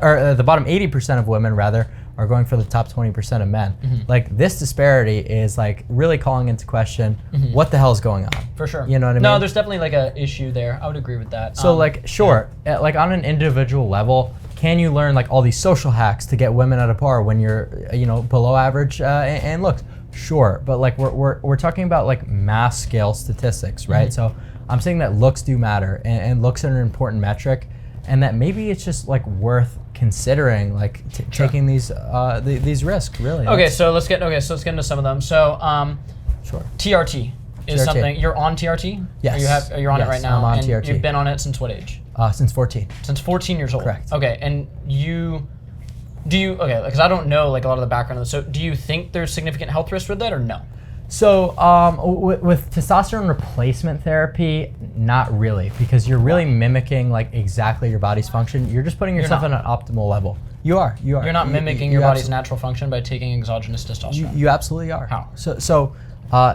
or the bottom 80% of women rather, are going for the top 20% of men. Like this disparity is like really calling into question what the hell is going on. For sure. You know what I mean? No, there's definitely like a issue there. I would agree with that. So like, sure, like on an individual level, can you learn like all these social hacks to get women at a par when you're, you know, below average and looks? Sure, but like we're talking about like mass scale statistics, right? So I'm saying that looks do matter and looks are an important metric, and that maybe it's just like worth considering like taking these risks really. Okay, so let's get into some of them. So sure. TRT is TRT. something you're on TRT? Yes. You're on it Yes, right now. I'm on and TRT. You've been on it since what age? Since 14. Since 14 years old. Correct. Okay, and okay, because I don't know like a lot of the background of this. So do you think there's significant health risk with that or no? So with testosterone replacement therapy, not really, because you're really mimicking like exactly your body's function. You're just putting yourself You're on an optimal level. You are. You're not mimicking your body's natural function by taking exogenous testosterone. You absolutely are. How? So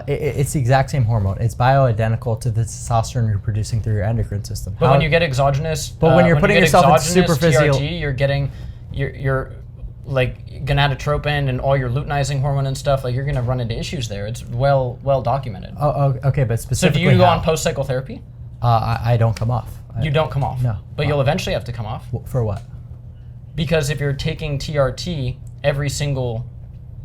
it's the exact same hormone. It's bioidentical to the testosterone you're producing through your endocrine system. But when you get exogenous, when you're putting yourself in superphysiological, TRT, you're getting your like gonadotropin and all your luteinizing hormone and stuff. Like you're gonna run into issues there. It's well documented. Oh, okay, but specifically. So do you go on post-cycle therapy? I don't come off. You don't come off. No. But you'll eventually have to come off. For what? Because if you're taking TRT every single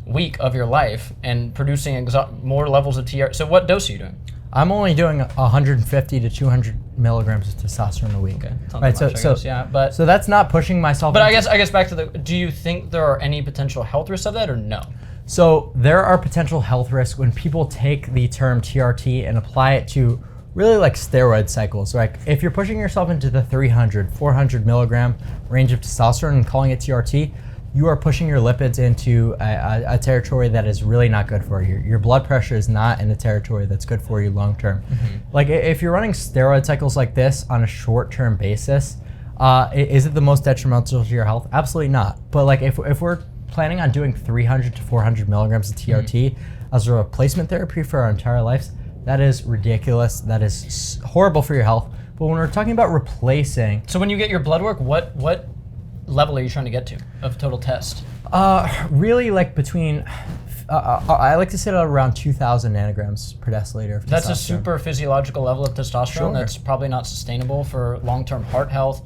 week of your life and producing more levels of TRT, so what dose are you doing? I'm only doing 150 to 200 milligrams of testosterone a week. Okay, right. So that's not pushing myself. But I guess back to do you think there are any potential health risks of that or no? So there are potential health risks when people take the term TRT and apply it to really like steroid cycles. Like if you're pushing yourself into the 300, 400 milligram range of testosterone and calling it TRT, you are pushing your lipids into a territory that is really not good for you. Your blood pressure is not in a territory that's good for you long term. Like if you're running steroid cycles like this on a short term basis, is it the most detrimental to your health? Absolutely not. But like if we're planning on doing 300 to 400 milligrams of TRT as a replacement therapy for our entire lives, that is ridiculous. That is horrible for your health. But when we're talking about replacing... So when you get your blood work, what level are you trying to get to of total test? Really like between... I like to sit at around 2,000 nanograms per deciliter of testosterone. That's a super physiological level of testosterone. Sure. That's probably not sustainable for long-term heart health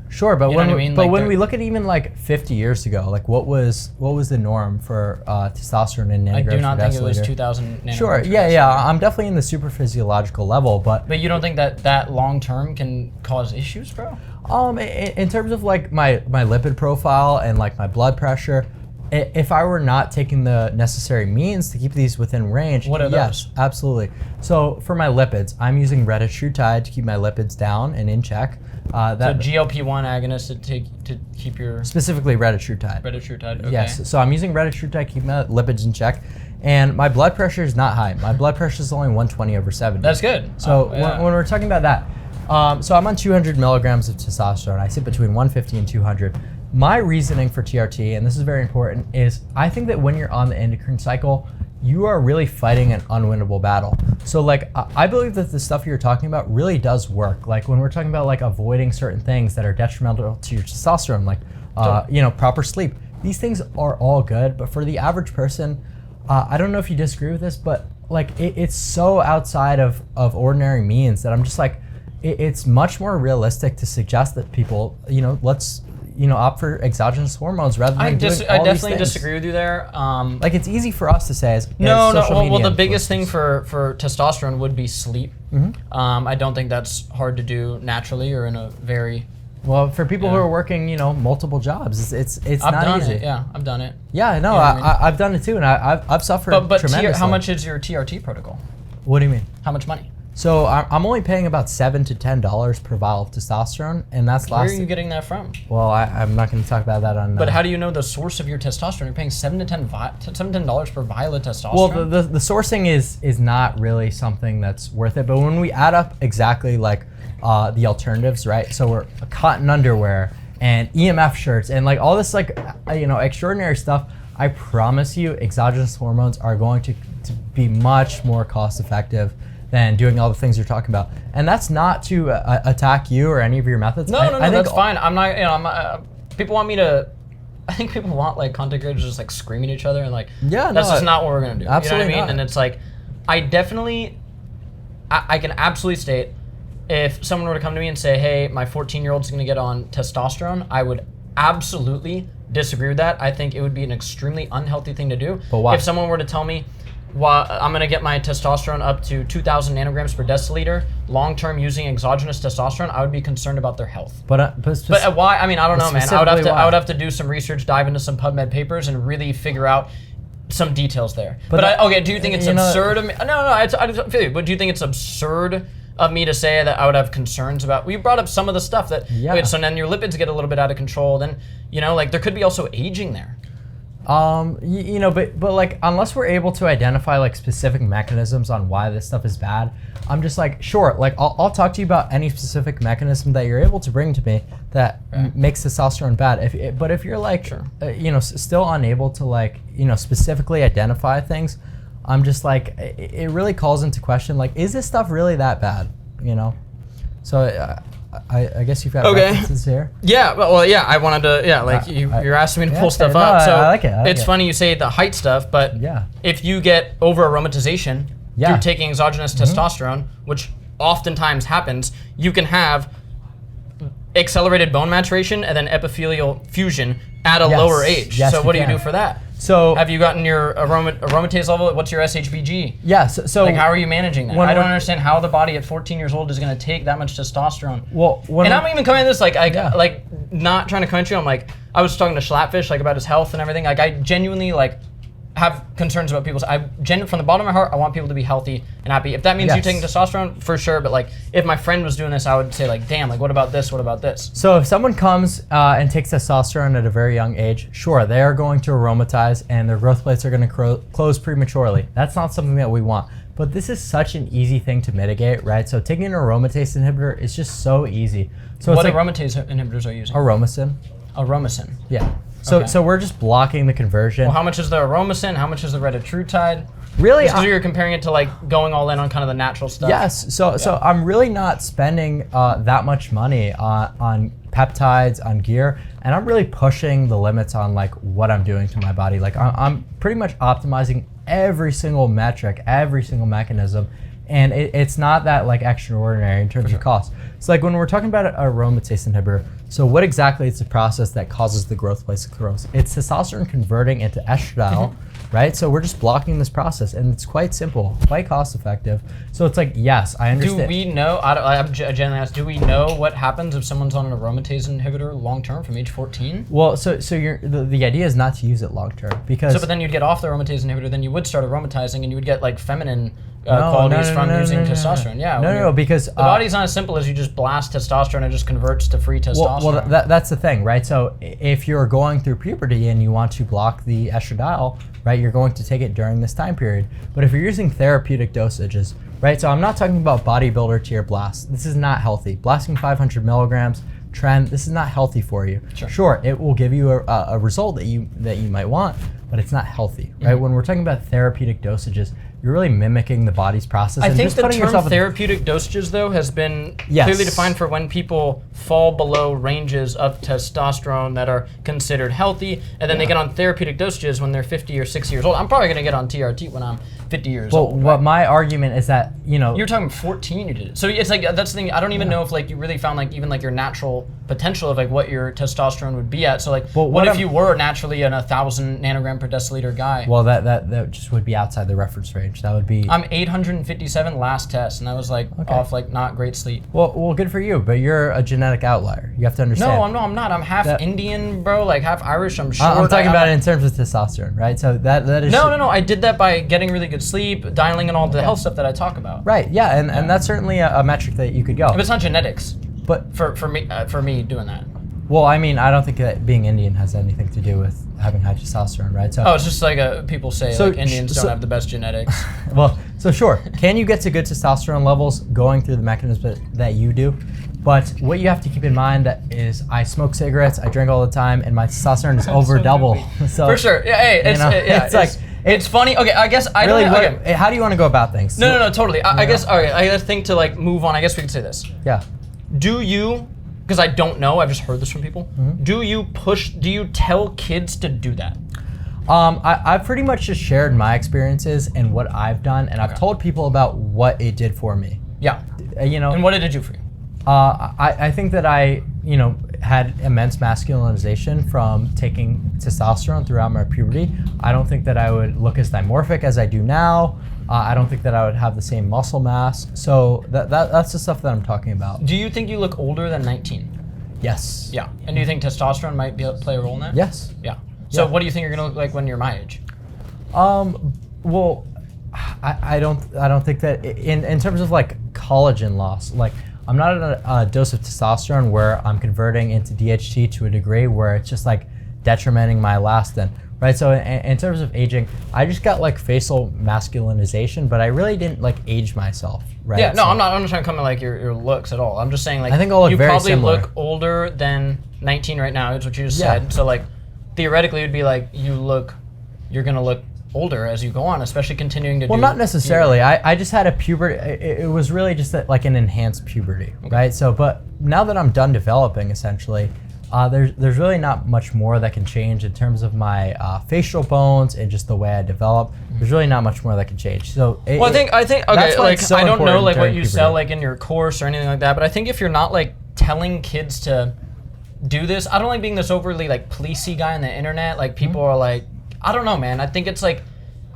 Sure, but You know when what I mean? but Like, when they're- we look at even like 50 years ago, like what was the norm for testosterone in nanograms I do not per think it was deciliter? 2,000 nanograms. Sure, per yeah, I'm definitely in the super physiological level, but But you don't think that long term can cause issues, bro? in terms of like my lipid profile and like my blood pressure, if I were not taking the necessary means to keep these within range, What are yes, those? absolutely. So for my lipids, I'm using retatrutide to keep my lipids down and in check. So GLP-1 agonist to keep your specifically retatrutide. Retatrutide, okay. Yes, so I'm using retatrutide to keep my lipids in check, and my blood pressure is not high. My blood pressure is only 120/70. That's good. So Yeah. when we're talking about that, so I'm on 200 milligrams of testosterone. I sit between 150 and 200. My reasoning for TRT, and this is very important, is I think that when you're on the endocrine cycle, you are really fighting an unwinnable battle. So like, I believe that the stuff you're talking about really does work. Like when we're talking about like avoiding certain things that are detrimental to your testosterone, like proper sleep. These things are all good, but for the average person, I don't know if you disagree with this, but like it's so outside of ordinary means that I'm just like, it's much more realistic to suggest that people, let's opt for exogenous hormones rather than I doing all definitely these things. disagree with you there. Like it's easy for us to say as No. social media Well, the biggest influencers. thing for testosterone would be sleep. Mhm. I don't think that's hard to do naturally or in a very. Well, for people who Yeah. are working, multiple jobs, it's I've not done easy. it. Yeah, I've done it. Yeah, no, You know what I mean? I've done it too, and I've suffered But tremendously. how much is your TRT protocol? What do you mean? How much money? So I'm only paying about $7 to $10 per vial of testosterone, and that's Where are lasted. you getting that from? Well, I'm not going to talk about that on. But how do you know the source of your testosterone? You're paying $7 to $10 per vial of testosterone. Well, the sourcing is not really something that's worth it. But when we add up exactly like the alternatives, right? So we're cotton underwear and EMF shirts and like all this like extraordinary stuff. I promise you, exogenous hormones are going to be much more cost effective than doing all the things you're talking about. And that's not to attack you or any of your methods. No, I think that's fine. I'm not. People want me to. I think people want like content creators just like screaming at each other and like. Yeah, That's no, just not what we're gonna do. absolutely You know what I mean? not. And it's like, I definitely, I can absolutely state, if someone were to come to me and say, "Hey, my 14-year-old's gonna get on testosterone," I would absolutely disagree with that. I think it would be an extremely unhealthy thing to do. But why? If someone were to tell me, well, I'm gonna get my testosterone up to 2,000 nanograms per deciliter, long-term using exogenous testosterone, I would be concerned about their health. But Why? I mean, I don't know, man. I would have specifically to. why? I would have to do some research, dive into some PubMed papers, and really figure out some details there. But Okay, do you think it's absurd of me? No, I feel you. But do you think it's absurd of me to say that I would have concerns about? We brought up some of the stuff that. Yeah. Okay, so then your lipids get a little bit out of control. Then like there could be also aging there. But like unless we're able to identify like specific mechanisms on why this stuff is bad, I'm just like, sure, like I'll talk to you about any specific mechanism that you're able to bring to me that makes testosterone bad. But if you're like, still unable to like, specifically identify things, I'm just like, it really calls into question, like, is this stuff really that bad? So I guess you've got references here. Yeah, yeah. I wanted to. You're asking me to pull stuff up. So I like it. It's funny you say the height stuff, but if you get over aromatization through taking exogenous testosterone, which oftentimes happens, you can have accelerated bone maturation and then epithelial fusion at a lower age. Yes, so you what do you can. do for that? So have you gotten your aromatase level? What's your SHBG? Yeah. So like, how are you managing that? when I don't we're- understand how the body at 14 years old is going to take that much testosterone. Well, and I'm even coming at this like not trying to come at you. I'm like, I was talking to Shlatfish like about his health and everything. Like I genuinely like have concerns about people's. From the bottom of my heart, I want people to be healthy and happy. If that means you Yes. taking testosterone, for sure. But like, if my friend was doing this, I would say like, damn, like what about this? What about this? So if someone comes and takes testosterone at a very young age, sure, they are going to aromatize and their growth plates are going to close prematurely. That's not something that we want. But this is such an easy thing to mitigate, right? So taking an aromatase inhibitor is just so easy. So What it's like aromatase inhibitors are you using? Aromasin. Aromasin. Yeah. So Okay. so we're just blocking the conversion. Well, how much is the aromasin? How much is the retatrutide? Really, Because you're comparing it to like going all in on kind of the natural stuff. Yes, so I'm really not spending that much money on peptides, on gear, and I'm really pushing the limits on like what I'm doing to my body. Like I'm pretty much optimizing every single metric, every single mechanism, and it's not that like extraordinary in terms of cost. So like when we're talking about an aromatase inhibitor, So what exactly is the process that causes the growth plates to close? It's testosterone converting into estradiol, right? So we're just blocking this process, and it's quite simple, quite cost effective. So it's like, yes, I understand. Do we know, I'm generally asked, do we know what happens if someone's on an aromatase inhibitor long term from age 14? Well, so the idea is not to use it long term because. So, but then you'd get off the aromatase inhibitor, then you would start aromatizing, and you would get like feminine qualities from using testosterone. Yeah. No, because the body's not as simple as you just blast testosterone and it just converts to free testosterone. Well, that's the thing, right? So if you're going through puberty and you want to block the estradiol, right, you're going to take it during this time period. But if you're using therapeutic dosages, right? So I'm not talking about bodybuilder tier blast. This is not healthy. Blasting 500 milligrams, Tren, this is not healthy for you. Sure, it will give you a result that you might want, but it's not healthy, right? When we're talking about therapeutic dosages, you're really mimicking the body's process. I and think just the putting term yourself therapeutic dosages, though, has been clearly defined for when people fall below ranges of testosterone that are considered healthy, and then they get on therapeutic dosages when they're 50 or 60 years old. I'm probably going to get on TRT when I'm 50 years old. Well, what my argument is that, you know... You're talking 14 you did it. So it's like, that's the thing, I don't even know if like you really found like even like your natural potential of like what your testosterone would be at. So like, what if you were naturally an 1,000 nanogram per deciliter guy? Well, that just would be outside the reference range. That would be... I'm 857 last test, and I was like off like not great sleep. Well, good for you, but you're a genetic outlier. You have to understand. No, I'm not. I'm half Indian, bro, like half Irish, I'm short. I'm talking about it in terms of testosterone, right? So that is... No, I did that by getting really good sleep, dialing in all the health stuff that I talk about. Right, yeah, and that's certainly a metric that you could go. But it's not genetics. But for me doing that. Well, I mean, I don't think that being Indian has anything to do with having high testosterone, right? So, it's just like people say like Indians don't have the best genetics. Well, so sure, can you get to good testosterone levels going through the mechanism that you do? But what you have to keep in mind is I smoke cigarettes, I drink all the time, and my testosterone is over double. So for sure, yeah. Hey, it's funny. Okay, I guess I really, don't. Okay. How do you want to go about things? No, totally. I guess. Okay, I gotta think to like move on. I guess we could say this. Yeah. Do you? Because I don't know. I've just heard this from people. Do you tell kids to do that? I've pretty much just shared my experiences and what I've done, and I've told people about what it did for me. Yeah. You know. And what did it do for you? I think that I, had immense masculinization from taking testosterone throughout my puberty. I don't think that I would look as dimorphic as I do now. I don't think that I would have the same muscle mass. So that's the stuff that I'm talking about. Do you think you look older than 19? Yes. Yeah. And do you think testosterone might play a role in that? Yes. Yeah. So what do you think you're gonna look like when you're my age? Well, I don't think that in terms of like collagen loss, like I'm not at a dose of testosterone where I'm converting into DHT to a degree where it's just like detrimenting my elastin, right? So in terms of aging, I just got like facial masculinization, but I really didn't like age myself, right? Yeah, no, I'm not trying to come at like your looks at all. I'm just saying like I think I'll look you very probably similar. look older than 19 right now, is what you just said. So like theoretically it'd be like you're gonna look older as you go on, especially continuing to well, not necessarily. I just had a puberty. It was really just like an enhanced puberty, right? So, but now that I'm done developing, essentially, there's really not much more that can change in terms of my facial bones and just the way I develop. There's really not much more that can change. So, I think okay, like I don't know like what you sell like in your course or anything like that, but I think if you're not like telling kids to do this, I don't like being this overly like policey guy on the internet. Like people are like, I don't know, man. I think it's like,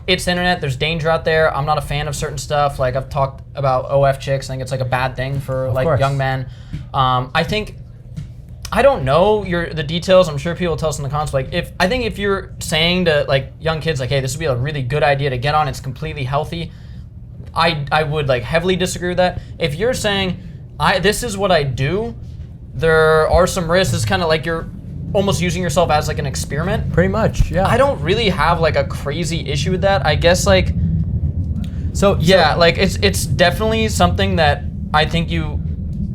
it's the internet. There's danger out there. I'm not a fan of certain stuff. Like I've talked about OF chicks. I think it's like a bad thing for like young men. I think, I don't know the details. I'm sure people will tell us in the comments. Like if you're saying to like young kids, like, hey, this would be a really good idea to get on. It's completely healthy. I would like heavily disagree with that. If you're saying, this is what I do, there are some risks. It's kind of like you're almost using yourself as like an experiment. Pretty much, yeah. I don't really have like a crazy issue with that. I guess like, like it's definitely something that I think you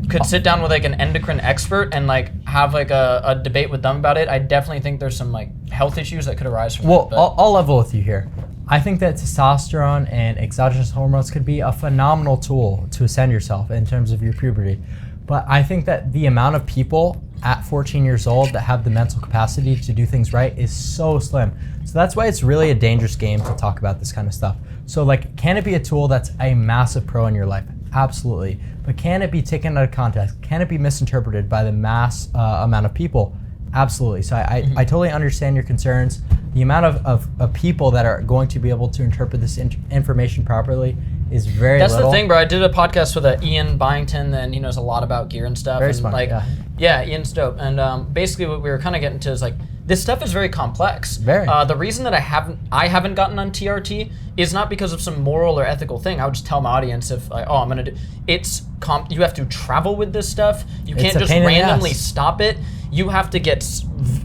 could sit down with like an endocrine expert and like have like a debate with them about it. I definitely think there's some like health issues that could arise from that. Well, I'll level with you here. I think that testosterone and exogenous hormones could be a phenomenal tool to ascend yourself in terms of your puberty. But I think that the amount of people at 14 years old that have the mental capacity to do things right is so slim. So that's why it's really a dangerous game to talk about this kind of stuff. So like, can it be a tool that's a massive pro in your life? Absolutely. But can it be taken out of context? Can it be misinterpreted by the mass amount of people? Absolutely. So I totally understand your concerns. The amount of people that are going to be able to interpret this information properly is very That's little. the thing, bro. I did a podcast with Ian Byington, and he knows a lot about gear and stuff. Very and smart, like, yeah. Ian's dope. And basically, what we were kind of getting to is like, this stuff is very complex. Very. The reason that I haven't gotten on TRT is not because of some moral or ethical thing. I would just tell my audience if like, oh, I'm gonna do. You have to travel with this stuff. You It's can't a just pain in the randomly ass. stop it. You have to get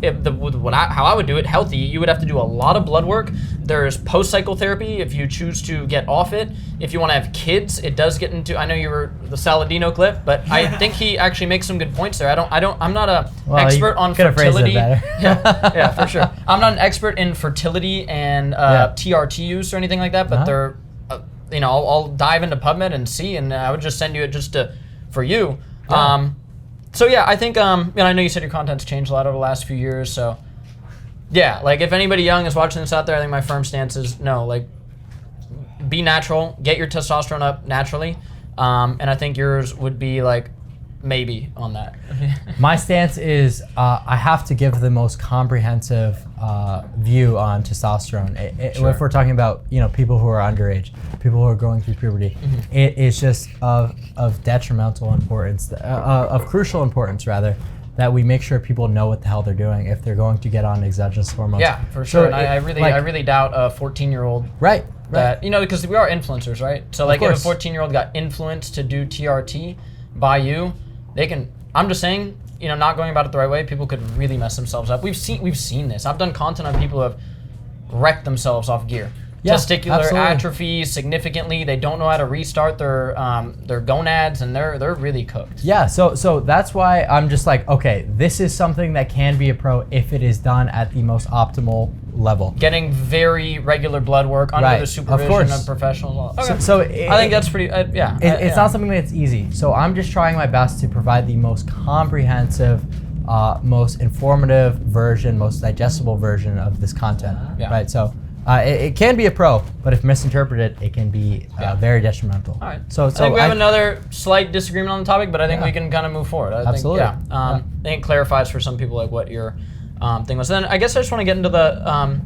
how I would do it healthy. You would have to do a lot of blood work. There's post-cycle therapy if you choose to get off it. If you want to have kids, it does get into. I know you were the Saladino clip, but I think he actually makes some good points there. I'm not a expert on fertility. yeah, for sure. I'm not an expert in fertility and TRT use or anything like that, but they're, I'll dive into PubMed and see, and I would just send you it just for you. Yeah. So yeah, I think, I know you said your content's changed a lot over the last few years, so yeah, like if anybody young is watching this out there, I think my firm stance is no, like be natural, get your testosterone up naturally, and I think yours would be like maybe on that. My stance is I have to give the most comprehensive view on testosterone. If we're talking about people who are underage, people who are going through puberty, it is just of detrimental importance, of crucial importance rather, that we make sure people know what the hell they're doing if they're going to get on exogenous hormones. Yeah, for sure. And I really doubt a 14-year-old. Right. That because we are influencers, right? So like if a 14-year-old got influenced to do TRT by you, they can. I'm just saying, not going about it the right way, people could really mess themselves up. We've seen this. I've done content on people who have wrecked themselves off gear. Yeah, Testicular absolutely. atrophy significantly. They don't know how to restart their gonads, and they're really cooked. Yeah, so that's why I'm just like, okay, this is something that can be a pro if it is done at the most optimal level. Getting very regular blood work under the supervision of professionals. Okay. So I think that's pretty. It's not something that's easy. So I'm just trying my best to provide the most comprehensive, most informative version, most digestible version of this content. Right. So. It can be a pro, but if misinterpreted, it can be very detrimental. All right. So I think we have another slight disagreement on the topic, but I think we can kind of move forward. Absolutely. I think it clarifies for some people like what your thing was. Then I guess I just want to get into the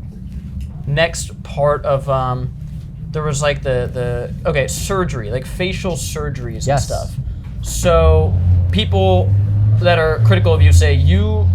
next part of there was like the surgery, like facial surgeries and stuff. So people that are critical of you say you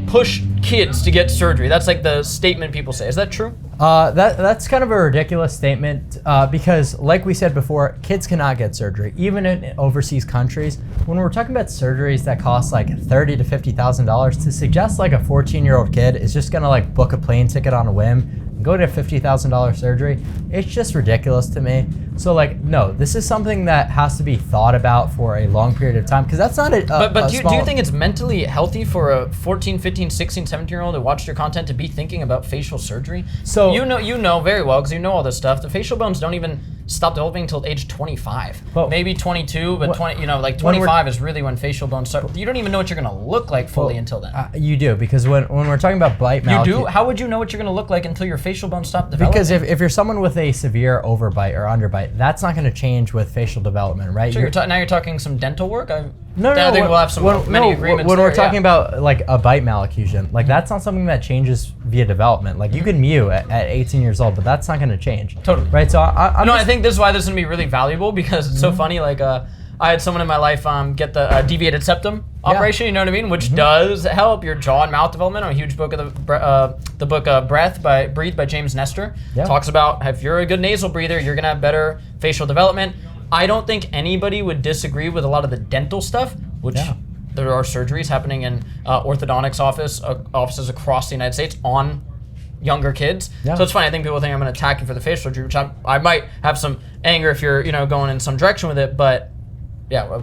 push kids to get surgery. That's like the statement people say. Is that true? That's kind of a ridiculous statement because, like we said before, kids cannot get surgery, even in overseas countries. When we're talking about surgeries that cost like $30,000 to $50,000, to suggest like a 14-year-old kid is just gonna like book a plane ticket on a whim and go to a $50,000 surgery, it's just ridiculous to me. So like, no, this is something that has to be thought about for a long period of time because that's not a But do you think it's mentally healthy for a 14, 15, 16, 17-year-old who watched your content to be thinking about facial surgery? So you know very well because you know all this stuff. The facial bones don't even stop developing until age 25. Maybe 22, but 25 is really when facial bones start. You don't even know what you're gonna look like fully until then. You do, because when we're talking about bite You do? How would you know what you're gonna look like until your facial bones stop developing? Because if you're someone with a severe overbite or underbite, that's not going to change with facial development, right? So now you're talking some dental work? I think we'll have many agreements when there, we're talking about like a bite malocclusion, like that's not something that changes via development. Like you can mew at 18 years old, but that's not going to change. Totally. Right, so I think this is why this is going to be really valuable because it's so funny, like I had someone in my life get the deviated septum operation, you know what I mean, which does help your jaw and mouth development. I'm a huge book of the book Breathe by James Nestor. Talks about if you're a good nasal breather, you're gonna have better facial development. I don't think anybody would disagree with a lot of the dental stuff, which there are surgeries happening in orthodontics offices across the United States on younger kids. So it's funny, I think people think I'm gonna attack you for the facial surgery, which I might have some anger if you're going in some direction with it, but yeah,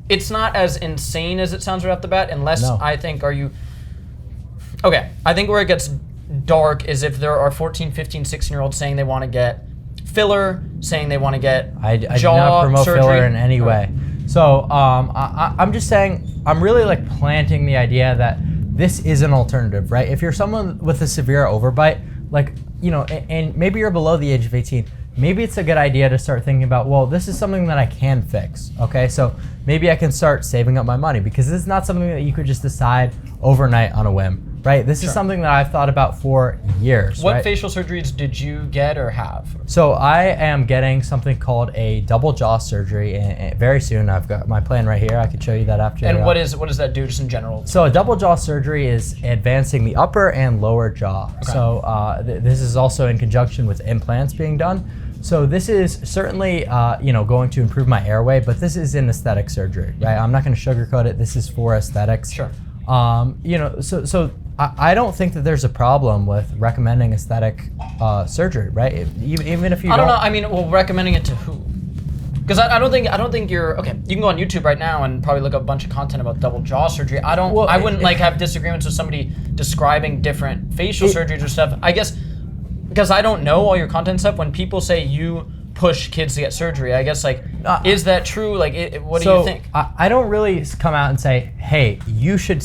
it's not as insane as it sounds right off the bat, unless I think I think where it gets dark is if there are 14, 15, 16-year-olds saying they want to get filler, saying they want to get I do jaw not promote surgery. filler in any way. So I'm just saying, I'm really like planting the idea that this is an alternative, right? If you're someone with a severe overbite, like, and maybe you're below the age of 18, maybe it's a good idea to start thinking about, well, this is something that I can fix, okay? So maybe I can start saving up my money, because this is not something that you could just decide overnight on a whim, right? This is something that I've thought about for years. What right? facial surgeries did you get or have? So I am getting something called a double jaw surgery very soon. I've got my plan right here. I could show you that after. And what does that do just in general? So a double jaw surgery is advancing the upper and lower jaw. Okay. So this is also in conjunction with implants being done. So this is certainly, going to improve my airway, but this is an aesthetic surgery, right? I'm not going to sugarcoat it. This is for aesthetics. Sure. So I don't think that there's a problem with recommending aesthetic surgery, right? Even if you I don't know. I mean, well, recommending it to who? Because I don't think you're okay. You can go on YouTube right now and probably look up a bunch of content about double jaw surgery. I wouldn't have disagreements with somebody describing different facial surgeries or stuff. I guess because I don't know all your content stuff. When people say you push kids to get surgery, I guess is that true? What do you think? I don't really come out and say, hey, you should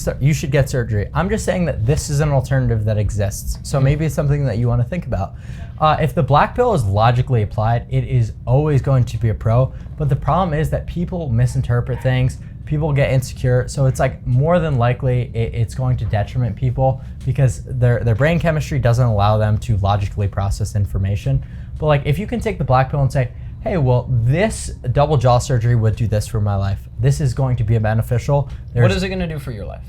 get surgery. I'm just saying that this is an alternative that exists. So maybe it's something that you want to think about. If the black pill is logically applied, it is always going to be a pro. But the problem is that people misinterpret things. People get insecure, so it's more than likely it's going to detriment people because their brain chemistry doesn't allow them to logically process information. But if you can take the black pill and say, hey, well, this double jaw surgery would do this for my life. This is going to be beneficial. What is it going to do for your life?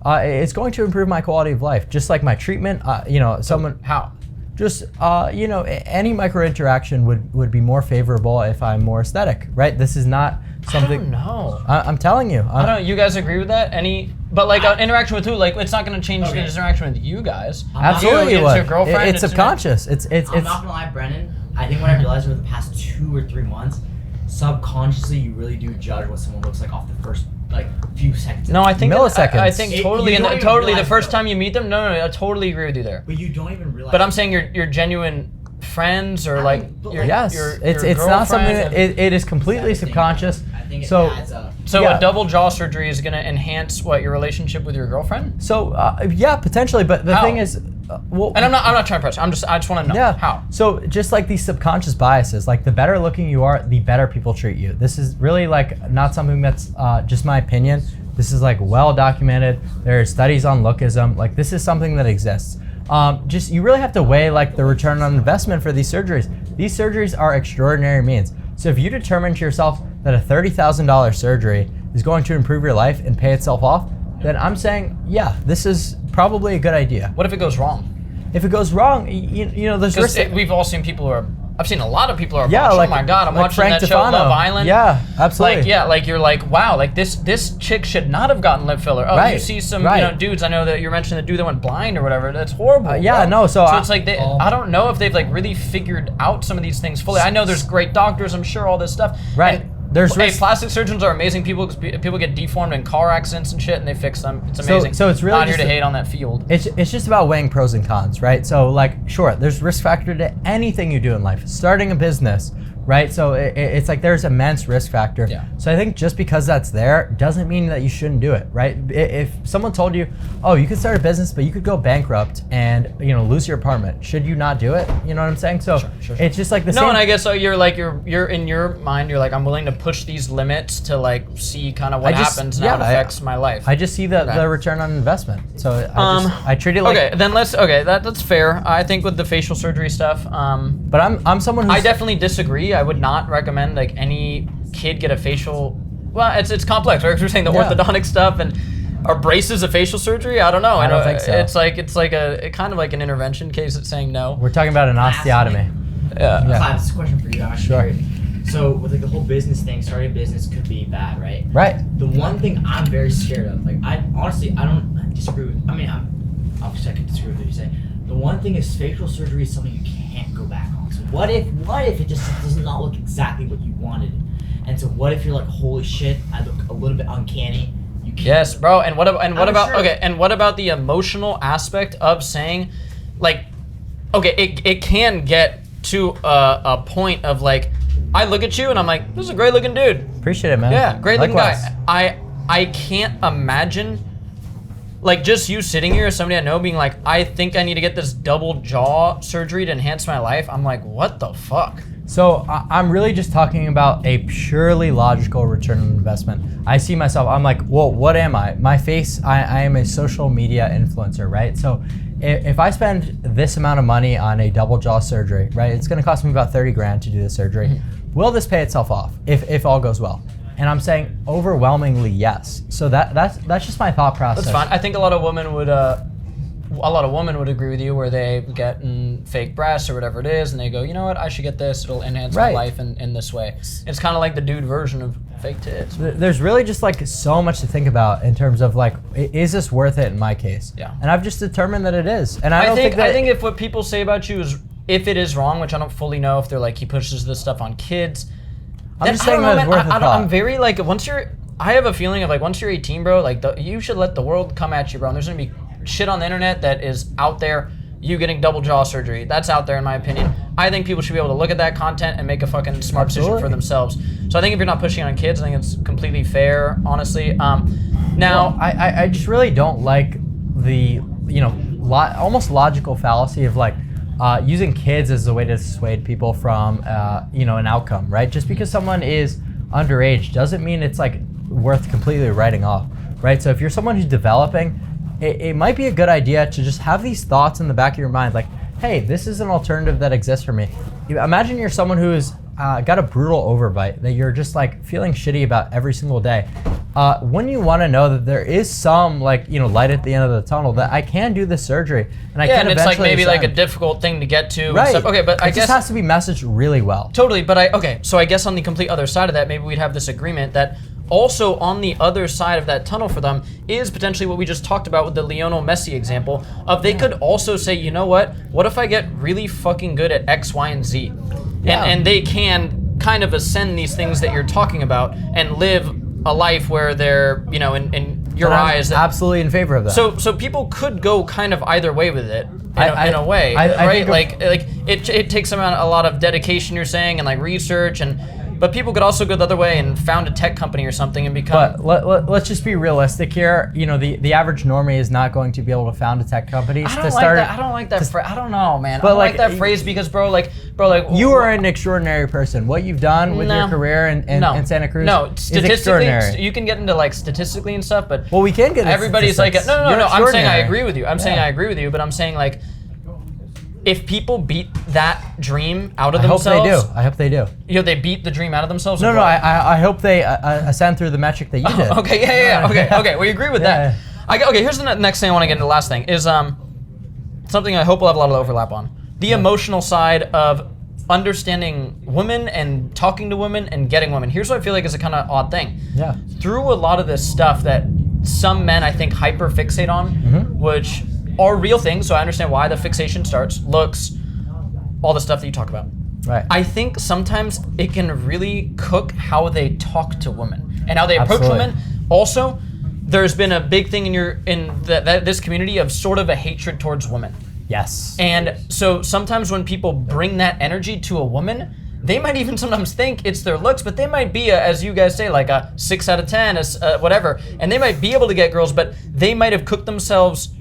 It's going to improve my quality of life, just like my treatment. How? Just any micro interaction would be more favorable if I'm more aesthetic, right? This is not something. I don't know. I'm telling you. I don't know. You guys agree with that? But interaction with who? It's not going to change the interaction with you guys. Absolutely, it's your girlfriend. It's subconscious. It's. I'm not gonna lie, Brennan. I think what I realized over the past 2 or 3 months, subconsciously you really do judge what someone looks like off the first few seconds. No, I think milliseconds. I think totally, the first time you meet them. No, I totally agree with you there. But you don't even realize. But I'm saying you're genuine friends or yes, it's not something that it is completely subconscious. I think it So adds up. So a double jaw surgery is going to enhance your relationship with your girlfriend? So yeah, potentially, but the thing is, and I'm not trying to press. I just want to know how. So just like these subconscious biases, the better looking you are, the better people treat you. This is really not something that's just my opinion. This is well documented. There are studies on lookism. This is something that exists. Just you really have to weigh the return on investment for these surgeries. These surgeries are extraordinary means. So if you determine to yourself that a $30,000 surgery is going to improve your life and pay itself off, then I'm saying, yeah, this is probably a good idea. What if it goes wrong? If it goes wrong, there's risk. We've all seen people who are. I've seen a lot of people who are. Yeah, oh my God, I'm watching Frank that show Tufano. Love Island. Yeah, absolutely. You're wow, this chick should not have gotten lip filler. Oh, right. You see some dudes. I know that you're mentioning the dude that went blind or whatever. That's horrible. So it's I don't know if they've really figured out some of these things fully. I know there's great doctors. I'm sure all this stuff. Right. Plastic surgeons are amazing people because people get deformed in car accidents and shit, and they fix them. It's amazing. So it's really not here to hate on that field. It's just about weighing pros and cons, right? So sure, there's risk factor to anything you do in life. Starting a business, right? So it's there's immense risk factor. Yeah. So I think just because that's there doesn't mean that you shouldn't do it, right? If someone told you, oh, you could start a business, but you could go bankrupt and lose your apartment, should you not do it? You know what I'm saying? So Sure. it's just the same. No, and I guess so. You're in your mind. You're I'm willing to push these limits to see kind of what happens and how it affects my life. I just see the return on investment. So I treat it that's fair. I think with the facial surgery stuff. But I'm someone who's I definitely disagree. I would not recommend any kid get a facial. Well, it's complex, right? Because we're saying the orthodontic stuff and are braces a facial surgery? I don't know. I don't think so. It's a kind of an intervention case. It's saying no. We're talking about an osteotomy. Clav, this is a question for you. Sure. So with the whole business thing, starting a business could be bad, right? Right. The one thing I'm very scared of, I don't disagree with. Obviously I can disagree with what you say. The one thing is facial surgery is something you can't go back on. So what if it just does not look exactly what you wanted? And so what if you're holy shit, I look a little bit uncanny. You can't. Yes, bro. And what about the emotional aspect of saying, it can get to a point of I look at you and I'm this is a great looking dude. Appreciate it, man. Yeah, great looking Likewise. guy. I can't imagine just you sitting here as somebody I know being I think I need to get this double jaw surgery to enhance my life. I'm what the fuck? So I'm really just talking about a purely logical return on investment. I see myself, I'm like, well, what am I? My face, I am a social media influencer, right? So if I spend this amount of money on a double jaw surgery, right, it's gonna cost me about 30 grand to do the surgery. Will this pay itself off if all goes well? And I'm saying overwhelmingly yes. So that's just my thought process. That's fine. I think a lot of women would agree with you, where they get fake breasts or whatever it is, and they go, you know what, I should get this. It'll enhance my life in this way. It's kind of like the dude version of fake tits. There's really just like so much to think about in terms of like, is this worth it in my case? Yeah. And I've just determined that it is. And I think if what people say about you is, if it is wrong, which I don't fully know, if they're like, he pushes this stuff on kids. I'm just saying that it's worth a thought. I'm very like, I have a feeling of like, once you're 18, bro, like you should let the world come at you, bro. And there's gonna be shit on the internet that is out there. You getting double jaw surgery, that's out there in my opinion. I think people should be able to look at that content and make a fucking smart decision for themselves. So I think if you're not pushing it on kids, I think it's completely fair, honestly. Now, I just really don't like the, almost logical fallacy of like, using kids as a way to dissuade people from, an outcome, right? Just because someone is underage doesn't mean it's like worth completely writing off, right? So if you're someone who's developing, it might be a good idea to just have these thoughts in the back of your mind, like, hey, this is an alternative that exists for me. Imagine you're someone who's got a brutal overbite that you're just like feeling shitty about every single day. When you want to know that there is some light at the end of the tunnel, that I can do this surgery and I can and it's like eventually maybe like a ascend. difficult thing to get to. Right. And stuff. Okay, but I it guess just has to be messaged really well. Totally, but so I guess on the complete other side of that, maybe we'd have this agreement that also on the other side of that tunnel for them is potentially what we just talked about with the Lionel Messi example of they could also say, you know what if I get really fucking good at X, Y, and Z? And they can kind of ascend these things that you're talking about and live a life where they're, in your eyes. Absolutely in favor of that. So people could go kind of either way with it in a way, I right? Like it takes a lot of dedication, you're saying, and like research but people could also go the other way and found a tech company or something and become. But let's just be realistic here. The average normie is not going to be able to found a tech company I don't like that phrase. I don't know, man. But I don't like that phrase because, bro, you are an extraordinary person. What you've done with your career in Santa Cruz is extraordinary. You can get into like statistically and stuff, but we can get into everybody's like, no. I'm saying I agree with you. I'm saying Yeah. I agree with you, but I'm saying like, if people beat that dream out of themselves, I hope they do. They beat the dream out of themselves. No, I hope they ascend through the metric that you did. Okay, yeah. Okay. We agree with that. Okay, here's the next thing I want to get into. The last thing is something I hope we'll have a lot of overlap on. The emotional side of understanding women and talking to women and getting women. Here's what I feel like is a kind of odd thing. Yeah. Through a lot of this stuff that some men I think hyper fixate on, which are real things, so I understand why the fixation starts, looks, all the stuff that you talk about. Right. I think sometimes it can really cook how they talk to women and how they approach women. Also, there's been a big thing in this community of sort of a hatred towards women. Yes. And so sometimes when people bring that energy to a woman, they might even sometimes think it's their looks, but they might be, as you guys say, like a 6 out of 10, whatever. And they might be able to get girls, but they might have cooked themselves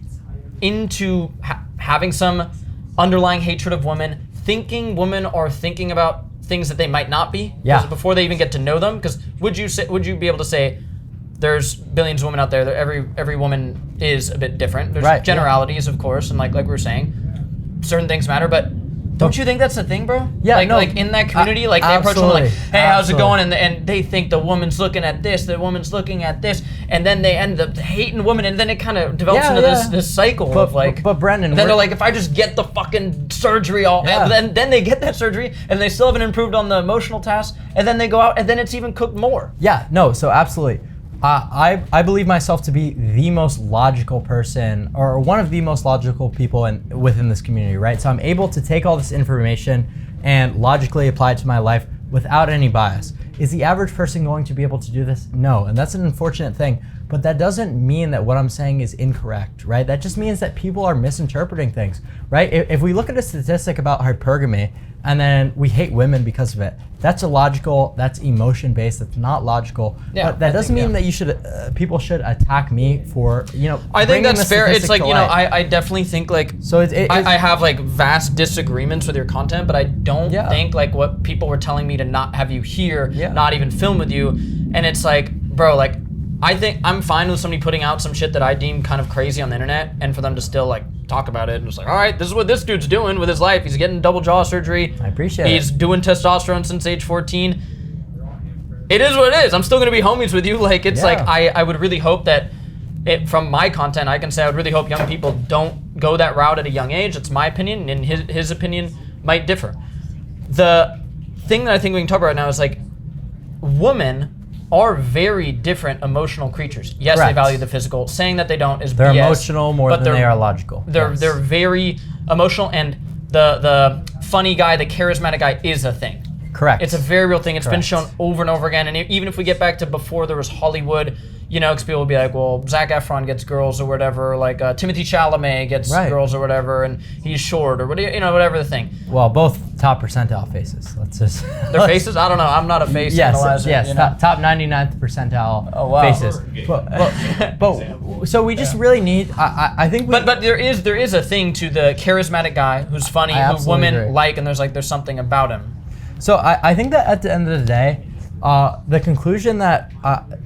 into having some underlying hatred of women, thinking women are thinking about things that they might not be. Yeah. Before they even get to know them, because would you be able to say there's billions of women out there that every woman is a bit different. There's generalities, of course, and like we were saying, certain things matter, but don't you think that's the thing, bro? Yeah, like in that community, like they approach them like, hey, how's it going? And they think the woman's looking at this, the woman's looking at this, and then they end up hating women, and then it kind of develops into this cycle of like. But Brendan, then they're like, if I just get the fucking surgery, then they get that surgery, and they still haven't improved on the emotional task, and then they go out, and then it's even cooked more. Yeah, no, so absolutely. I believe myself to be the most logical person, or one of the most logical people within this community, right? So I'm able to take all this information and logically apply it to my life without any bias. Is the average person going to be able to do this? No, and that's an unfortunate thing. but that doesn't mean that what I'm saying is incorrect, right? That just means that people are misinterpreting things, right? If we look at a statistic about hypergamy and then we hate women because of it, that's illogical, that's emotion-based, that's not logical. Yeah, but that doesn't mean that you should, people should attack me for, I think that's fair. It's like, bringing the statistic to light. I definitely think like, so I have like vast disagreements with your content, but I don't think like what people were telling me to not have you here, not even film with you. And it's like, bro, like, I think I'm fine with somebody putting out some shit that I deem kind of crazy on the internet and for them to still like talk about it and it's like, all right, this is what this dude's doing with his life. He's getting double jaw surgery. I appreciate He's doing testosterone since age 14. It is what it is. I'm still gonna be homies with you. Like, it's like, I would really hope that from my content, I can say I would really hope young people don't go that route at a young age. It's my opinion, and his opinion might differ. The thing that I think we can talk about right now is like, women are very different emotional creatures. Yes, Correct. they value the physical. Saying that they don't is They're BS, emotional more but than they are logical. They're very emotional, and the funny guy, the charismatic guy is a thing. Correct. It's a very real thing. It's been Correct. shown over and over again. And even if we get back to before there was Hollywood, because people will be like, well, Zac Efron gets girls or whatever, like Timothée Chalamet gets girls or whatever, and he's short or whatever the thing. Well, both top percentile faces. Let's just. Their faces? I don't know. I'm not a face yes, analyzer. Yes, top 99th percentile faces. But so we just really need. I think. But there is a thing to the charismatic guy who's funny, who women like, and there's something about him. So I think that at the end of the day, the conclusion that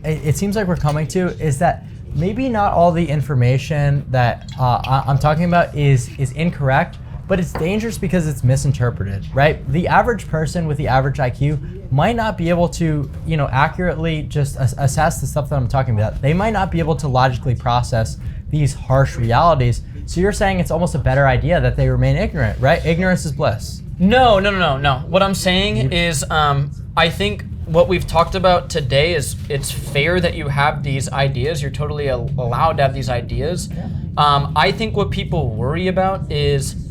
it seems like we're coming to is that maybe not all the information that I'm talking about is incorrect, but it's dangerous because it's misinterpreted, right? The average person with the average IQ might not be able to, accurately just assess the stuff that I'm talking about. They might not be able to logically process these harsh realities. So you're saying it's almost a better idea that they remain ignorant, right? Ignorance is bliss. No. What I'm saying is, I think what we've talked about today is it's fair that you have these ideas. You're totally allowed to have these ideas. I think what people worry about is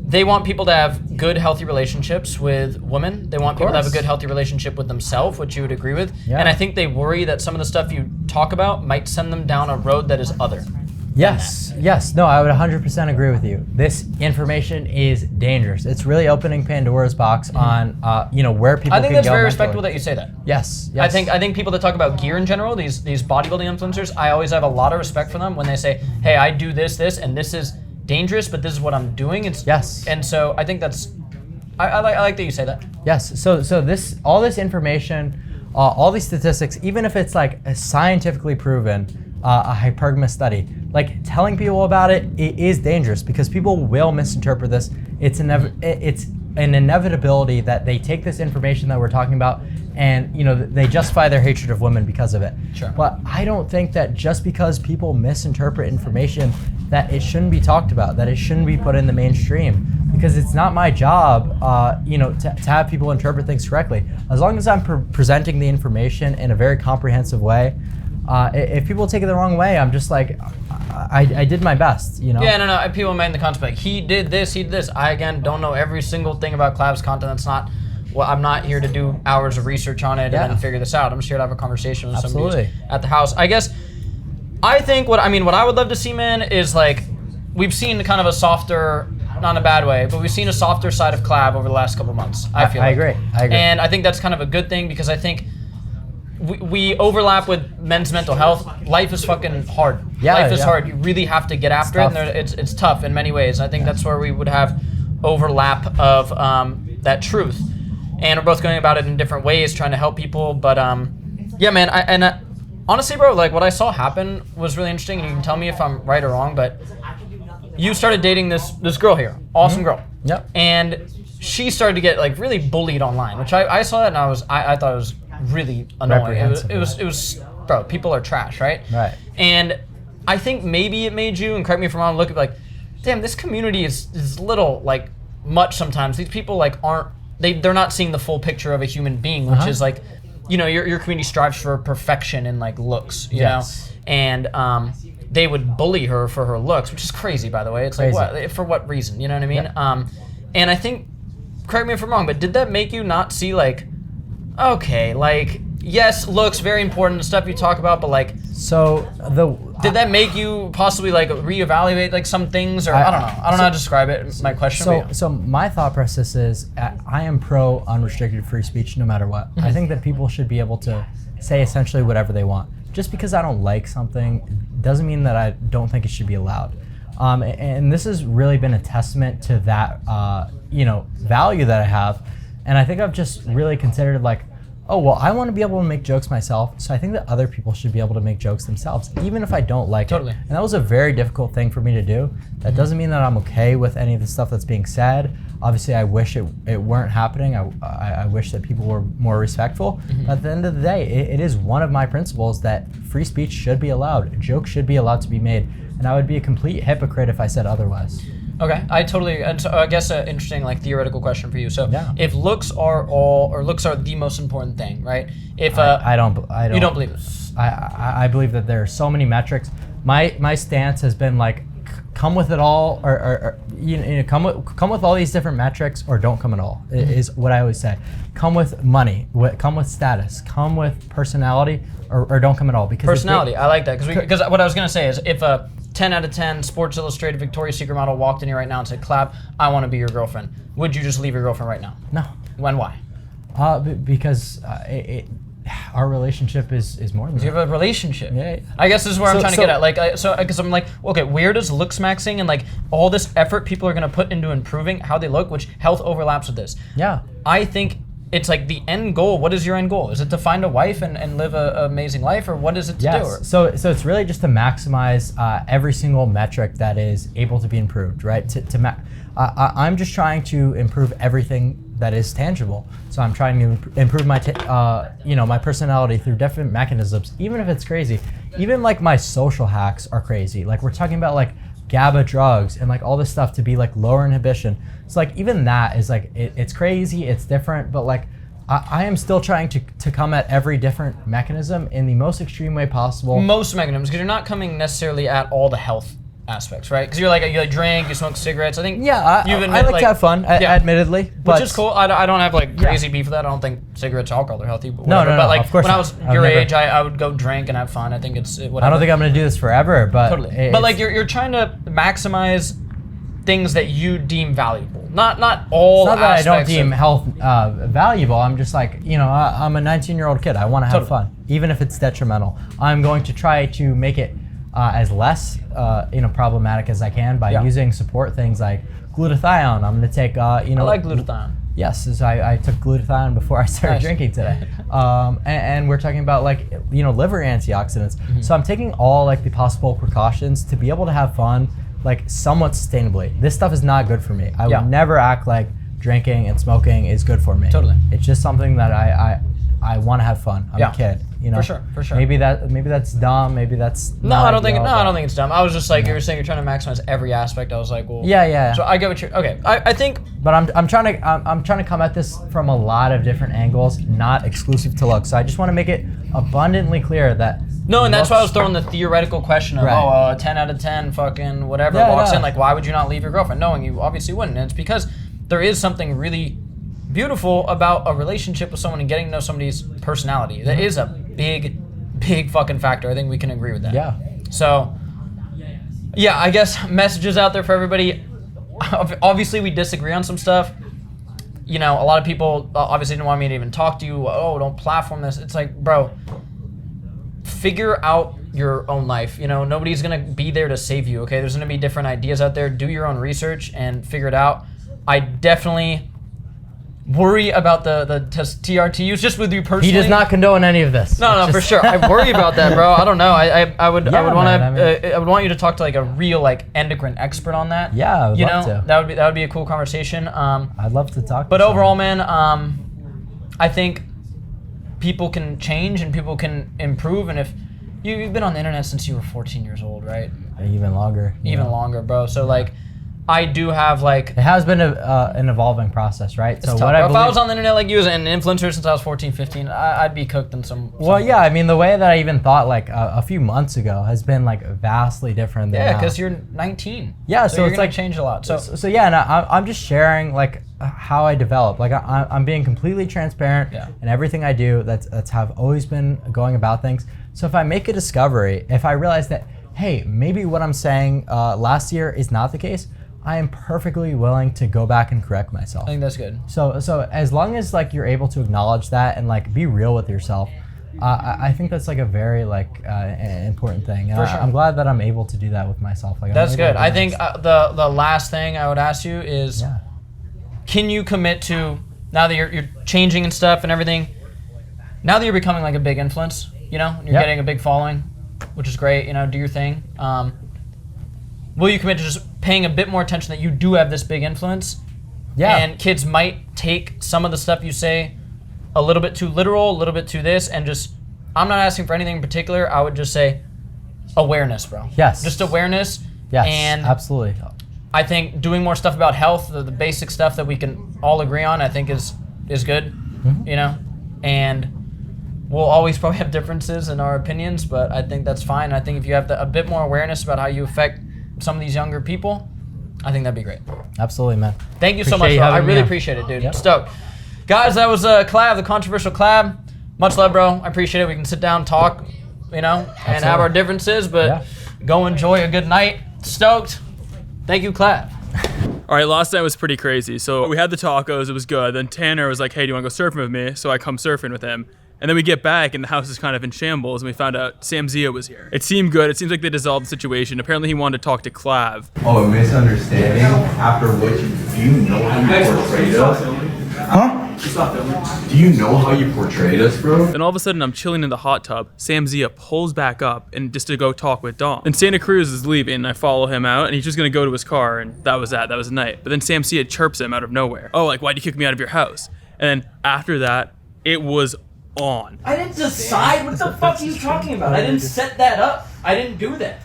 they want people to have good, healthy relationships with women. They want people to have a good, healthy relationship with themselves, which you would agree with. Yeah. And I think they worry that some of the stuff you talk about might send them down a road that is other. Yes. No, I would 100% agree with you. This information is dangerous. It's really opening Pandora's box on, where people. I think can that's go very mentally. respectable that you say that. Yes. I think people that talk about gear in general, these bodybuilding influencers, I always have a lot of respect for them when they say, "Hey, I do this, and this is dangerous, but this is what I'm doing." Yes. And so I think that's, I like that you say that. Yes. So all this information, all these statistics, even if it's like a scientifically proven, a hypergamous study, like telling people about it is dangerous because people will misinterpret this. It's an inevitability that they take this information that we're talking about and they justify their hatred of women because of it. Sure. But I don't think that just because people misinterpret information that it shouldn't be talked about, that it shouldn't be put in the mainstream, because it's not my job, to have people interpret things correctly. As long as I'm presenting the information in a very comprehensive way, if people take it the wrong way, I'm just like, I did my best, Yeah, no. People made the concept like, he did this. I, again, don't know every single thing about CLAV's content. That's not, well, I'm not here to do hours of research on it and then figure this out. I'm just here to have a conversation with somebody who's at the house. I guess, I think what I would love to see, man, is like, we've seen kind of a softer, not in a bad way, but we've seen a softer side of CLAV over the last couple months, I feel like. I agree. And I think that's kind of a good thing because I think we overlap with men's mental health. Life is fucking hard. Life is hard. You really have to get after it, and it's tough in many ways. I think that's where we would have overlap of that truth. And we're both going about it in different ways, trying to help people. But yeah, man, honestly, bro, like what I saw happen was really interesting, and you can tell me if I'm right or wrong, but you started dating this girl here, awesome girl. Yep. And she started to get like really bullied online, which I saw that and I thought it was really annoying. It was bro, people are trash, right? Right. And I think maybe it made you, and correct me if I'm wrong, look at like, damn, this community is little like much sometimes. These people like they're not seeing the full picture of a human being, which is like, your community strives for perfection in like looks, you know? And they would bully her for her looks, which is crazy, by the way. It's Crazy. like, for what reason? You know what I mean? And I think, correct me if I'm wrong, but did that make you not see like, okay, like, yes, looks very important, the stuff you talk about, but like, so did that make you possibly like reevaluate like some things, or I don't know how to describe it. My question. So my thought process is, I am pro unrestricted free speech no matter what. I think that people should be able to say essentially whatever they want. Just because I don't like something doesn't mean that I don't think it should be allowed. And this has really been a testament to that, value that I have. And I think I've just really considered like, oh, well, I want to be able to make jokes myself, so I think that other people should be able to make jokes themselves, even if I don't like it. And that was a very difficult thing for me to do. That doesn't mean that I'm okay with any of the stuff that's being said. Obviously, I wish it weren't happening. I wish that people were more respectful. But at the end of the day, it is one of my principles that free speech should be allowed. Jokes should be allowed to be made. And I would be a complete hypocrite if I said otherwise. Okay, I totally. And so I guess an interesting, like, theoretical question for you. So, if looks are the most important thing, right? If I don't. You don't believe it. I believe that there are so many metrics. My stance has been like, come with it all, or come with all these different metrics, or don't come at all. Is what I always say. Come with money. Come with status. Come with personality, or don't come at all. Because personality, I like that because what I was gonna say is if a 10 out of 10 Sports Illustrated Victoria's Secret model walked in here right now and said, "Clav, I want to be your girlfriend," would you just leave your girlfriend right now? No. When? Why? Because our relationship is more than that. You have a relationship. Yeah. I guess this is where I'm trying to get at. Like, because I'm like, okay, where does looks maxing and like all this effort people are gonna put into improving how they look, which health overlaps with this. Yeah. I think it's like the end goal. What is your end goal? Is it to find a wife and live an amazing life, or what is it to do? Or? So it's really just to maximize every single metric that is able to be improved, right? I'm just trying to improve everything that is tangible. So I'm trying to improve my, my personality through different mechanisms, even if it's crazy. Even like my social hacks are crazy. Like we're talking about like GABA drugs and like all this stuff to be like lower inhibition. So like even that is like, it's crazy, it's different, but like I am still trying to come at every different mechanism in the most extreme way possible. Most mechanisms, because you're not coming necessarily at all the health aspects, right? Because you like drink, you smoke cigarettes. I think I like to have fun, admittedly, which is cool. I don't have like crazy beef with that. I don't think cigarettes, alcohol are healthy. But whatever. No, but like of course when not. I was your age, I would go drink and have fun. I think it's whatever. I don't think I'm gonna do this forever, but totally. But like you're trying to maximize things that you deem valuable. Not all. It's not that I don't aspects deem health valuable. I'm just like, I'm a 19-year-old kid. I want to have fun, even if it's detrimental. I'm going to try to make it as less problematic as I can by using support things like glutathione. I'm going to take I like glutathione. Yes, so I took glutathione before I started drinking today. And we're talking about like liver antioxidants. So I'm taking all like the possible precautions to be able to have fun, like somewhat sustainably. This stuff is not good for me. I would never act like drinking and smoking is good for me. Totally. It's just something that I want to have fun. I'm a kid. For sure. Maybe that's dumb. Maybe that's I don't think it's dumb. I was just like you were saying you're trying to maximize every aspect. I was like, well, yeah. So I get what you're okay. I think, but I'm trying to come at this from a lot of different angles, not exclusive to looks. So I just want to make it abundantly clear that. No, and that's why I was throwing the theoretical question of, 10 out of 10 fucking whatever walks in, like, why would you not leave your girlfriend? Knowing you obviously wouldn't. And it's because there is something really beautiful about a relationship with someone and getting to know somebody's personality. That is a big fucking factor. I think we can agree with that. Yeah. So, yeah, I guess messages out there for everybody. Obviously, we disagree on some stuff. A lot of people obviously didn't want me to even talk to you. Oh, don't platform this. It's like, bro, figure out your own life. Nobody's gonna be there to save you, okay? There's gonna be different ideas out there. Do your own research and figure it out. I definitely worry about the TRTUs just with you personally. He does not condone any of this. No, for sure. I worry about that, bro. I don't know. I would want you to talk to like a real like endocrine expert on that. Yeah, I would love to. That would be a cool conversation. I'd love to talk. But overall, man, I think people can change and people can improve. And if you've been on the internet since you were 14 years old, right? Even longer. Even longer, bro. So like, I do have like. It has been an evolving process, right? It's tough. If I was on the internet like you as an influencer since I was 14, 15, I'd be cooked in some. Well, yeah, I mean, the way that I even thought like a few months ago has been like vastly different than Yeah, now. because you're 19. Yeah, so so you're it's gonna like changed a lot. So yeah, and I'm just sharing like how I develop. Like I'm being completely transparent in everything I do. That's how I've always been going about things. So if I make a discovery, if I realize that, hey, maybe what I'm saying last year is not the case, I am perfectly willing to go back and correct myself. I think that's good. So as long as like you're able to acknowledge that and like be real with yourself, I think that's like a very like important thing. And For sure. I'm glad that I'm able to do that with myself. Like that's good. I think the last thing I would ask you is, can you commit to, now that you're changing and stuff and everything, now that you're becoming like a big influence, you know, and you're getting a big following, which is great, you know, do your thing. Will you commit to just paying a bit more attention that you do have this big influence? Yeah. And kids might take some of the stuff you say a little bit too literal, a little bit too this, and just, I'm not asking for anything in particular, I would just say awareness, bro. Yes. Just awareness. Yes, and absolutely. I think doing more stuff about health, the basic stuff that we can all agree on, I think is good, you know? And we'll always probably have differences in our opinions, but I think that's fine. I think if you have a bit more awareness about how you affect some of these younger people, I think that'd be great. Absolutely, man. Thank you so much, bro. I really appreciate it, dude. Yep. Stoked. Guys, that was CLAV, the controversial CLAV. Much love, bro. I appreciate it. We can sit down, talk, you know, and have our differences, but go enjoy a good night. Stoked. Thank you, CLAV. All right, last night was pretty crazy. So we had the tacos, it was good. Then Tanner was like, hey, do you want to go surfing with me? So I come surfing with him. And then we get back and the house is kind of in shambles and we found out Sam Zia was here. It seemed good. It seems like they dissolved the situation. Apparently he wanted to talk to CLAV. Oh, a misunderstanding after what do you know how you portrayed us? Huh? Do you know how you portrayed us, bro? Then all of a sudden I'm chilling in the hot tub. Sam Zia pulls back up and just to go talk with Dom. And Santa Cruz is leaving and I follow him out and he's just gonna go to his car and that was that. That was the night. But then Sam Zia chirps him out of nowhere. Oh, like, why'd you kick me out of your house? And then after that, it was on. I didn't decide. What the fuck are you talking about? I didn't set that up. I didn't do that.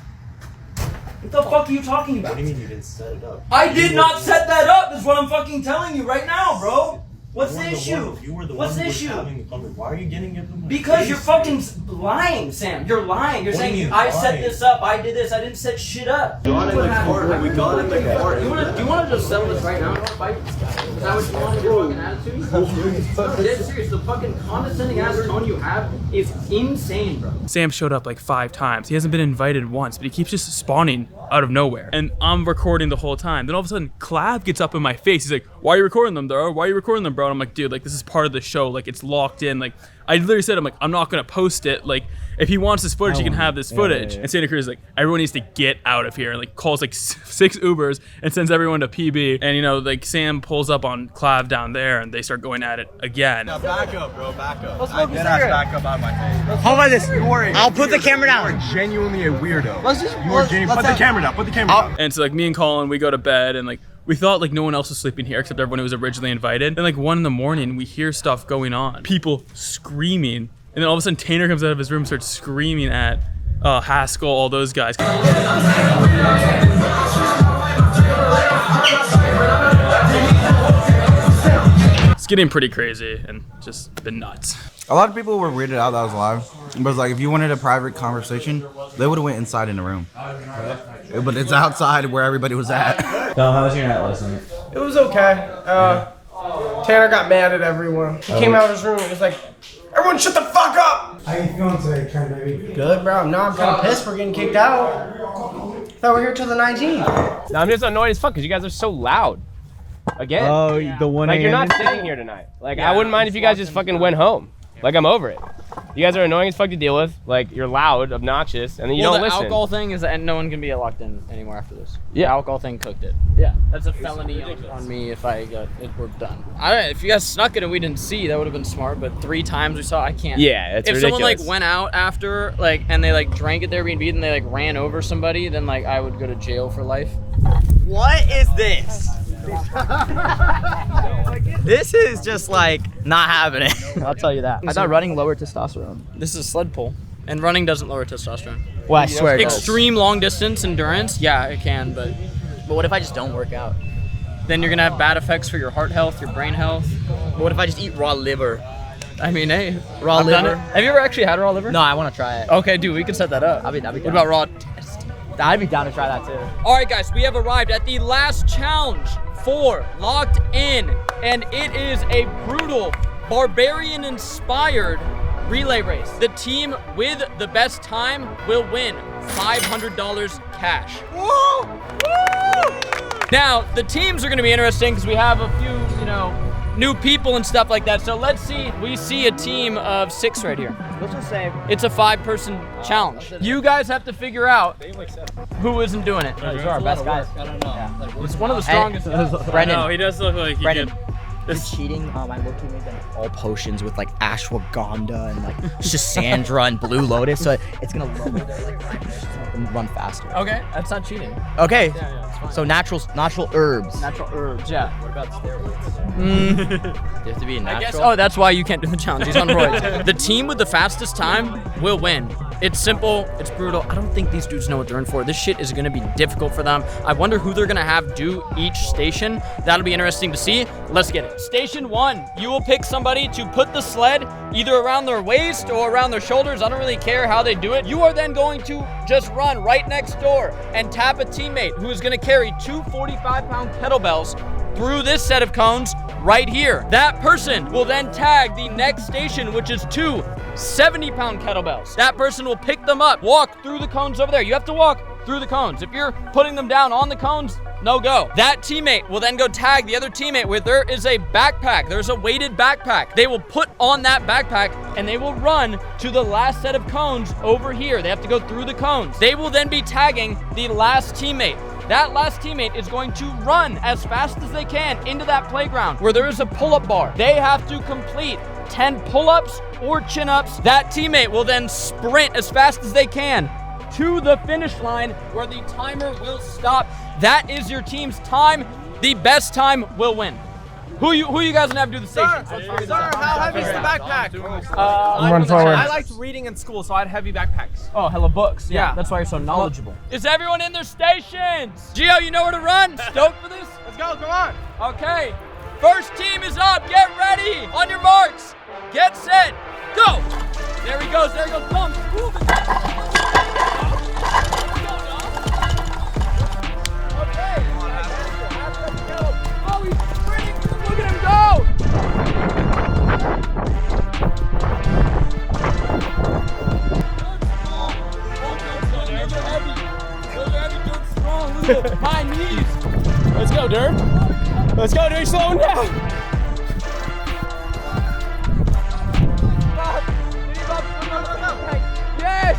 What the fuck are you talking about? What do you mean you didn't set it up? I did not set that up, is what I'm fucking telling you right now, bro. What's the issue? You were the What's one the who was issue? having the conversation. Why are you getting it from my Because face? you're fucking lying, Sam. You're lying. You're What do saying you mean I set lying? this up. I did this. I didn't set shit up. We got in the court. We got in the court. Do you want to just settle this right now? Fight this guy? Is that what you want? Your fucking attitude? No, dead serious. The fucking condescending ass tone you have is insane, bro. Sam showed up like 5 times. He hasn't been invited once, but he keeps just spawning out of nowhere. And I'm recording the whole time. Then all of a sudden, CLAV gets up in my face. He's like, why are you recording them, bro? Why are you recording them, bro? And I'm like, dude, like, this is part of the show. Like, it's locked in. Like, I literally said, I'm like, I'm not gonna post it. Like, if he wants this footage, he can have this footage. And Santa Cruz is like, everyone needs to get out of here. And like, calls like 6 Ubers and sends everyone to PB. And you know, like, Sam pulls up on CLAV down there and they start going at it again. Now back up, bro, back up. Let's I smoke a dead ass cigarette. back up out of my face. How about this? You worry. I'll put the camera down. You are genuinely a weirdo. Let's just- You are let's- genuinely. let's Put the have- camera down. Put the camera down. And so like me and Colin, we go to bed and like we thought like no one else was sleeping here except everyone who was originally invited. Then like 1 in the morning, we hear stuff going on. People screaming. And then all of a sudden Tanner comes out of his room and starts screaming at Haskell, all those guys. It's getting pretty crazy and just been nuts. A lot of people were weirded out that I was live. But it's like if you wanted a private conversation, they would have went inside in the room. But it's outside where everybody was at. Dom, how was your night last night? It was okay. Tanner got mad at everyone. He came out of his room and was like, everyone shut the fuck up! How you feeling today, Tren, baby? Good, bro. No, I'm kind of pissed we're getting kicked out. Thought we're here till the 19th. No, I'm just annoyed as fuck because you guys are so loud. Again. Oh, the 1 Like, you're a.m. not staying here tonight. Like, I wouldn't mind if you guys just fucking went home. Like, I'm over it. You guys are annoying as fuck to deal with. Like, you're loud, obnoxious, and then you don't the listen. alcohol thing is that no one can be locked in anymore after this. Yeah. The alcohol thing cooked it. Yeah, that's a felony on me if if we're done. If you guys snuck it and we didn't see, that would have been smart. But 3 times we saw, I can't. Yeah, it's if ridiculous. someone like went out after and they like drank at their Airbnb and they like ran over somebody, then like I would go to jail for life. What is this? This is just like not happening. I'll tell you that. I thought running lowered testosterone. This is a sled pull, and running doesn't lower testosterone. Well, I swear it does. Extreme long distance endurance, yeah, it can, but But what if I just don't work out? Then you're gonna have bad effects for your heart health, your brain health. But what if I just eat raw liver? I mean, hey, Raw I've done liver. it. Have you ever actually had raw liver? No, I want to try it. Okay, dude, we can set that up. I'll be What down. about raw? I'd be down to try that too. All right, guys, we have arrived at the last challenge for Locked In, and it is a brutal, barbarian-inspired relay race. The team with the best time will win $500 cash. Woo! Now, the teams are going to be interesting because we have a few, new people and stuff like that. So let's see. We see a team of 6 right here. Let's just say It's a 5-person challenge. You guys have to figure out who isn't doing it. these are our best guys. I don't know. It's one of the strongest. Brendan. No, he does look like he Brendan. could. You're cheating. I look made them all potions with like ashwagandha and like Cassandra and Blue Lotus, so it's gonna lower their run faster. Okay, that's not cheating. Okay, it's fine. so natural herbs. Natural herbs, yeah. What about steroids? They have to be I natural. guess. Oh, that's why you can't do the challenge. He's on roids. The team with the fastest time will win. It's simple. It's brutal. I don't think these dudes know what they're in for. This shit is gonna be difficult for them. I wonder who they're gonna have do each station. That'll be interesting to see. Let's get it. Station 1, you will pick somebody to put the sled either around their waist or around their shoulders. I don't really care how they do it. You are then going to just run right next door and tap a teammate who is gonna carry 2 45-pound kettlebells through this set of cones right here. That person will then tag the next station, which is 2 70-pound kettlebells. That person will pick them up, walk through the cones over there. You have to walk through the cones. If you're putting them down on the cones, no go. That teammate will then go tag the other teammate with, there is a backpack. There's a weighted backpack. They will put on that backpack and they will run to the last set of cones over here. They have to go through the cones. They will then be tagging the last teammate. That last teammate is going to run as fast as they can into that playground where there is a pull-up bar. They have to complete 10 pull-ups or chin-ups. That teammate will then sprint as fast as they can to the finish line where the timer will stop. That is your team's time. The best time will win. Who you guys gonna have to do the stations? Sir, how heavy is the backpack? Run forward. I liked reading in school, so I had heavy backpacks. Oh, hella books. Yeah, Yeah. that's why you're so knowledgeable. Is everyone in their stations? Gio, you know where to run? Stoked for this? Let's go, come on. Okay. First team is up. Get ready. On your marks. Get set. Go. There he goes. There he goes. Come on. Oh, he's sprinting. Look at him go. High knees. Let's go, Dirk. Let's go, Dirk. Slow him down. Yes!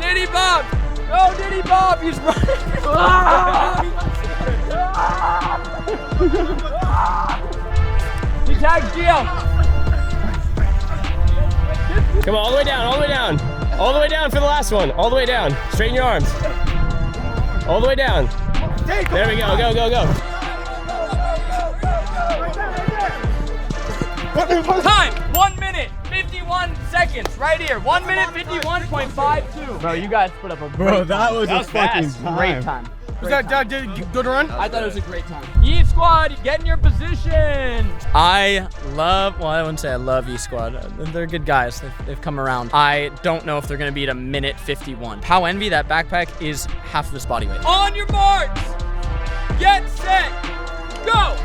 Diddy Bob! No, Diddy Bob! He's running! He tagged Gio! Come on, all the way down, all the way down. All the way down for the last one. All the way down. Straighten your arms. All the way down. There we go, go, go, go. Time! 1 minute, 51 seconds, right here. 1 minute, 51.52. Bro, you guys put up a great fast. Great time. Was that good run? I thought it was a great time. YeSquad, get in your position. I wouldn't say I love YeSquad. They're good guys. They've come around. I don't know if they're going to beat a minute 51. PowEnvy, that backpack is half this body weight. On your marks. Get set. Go.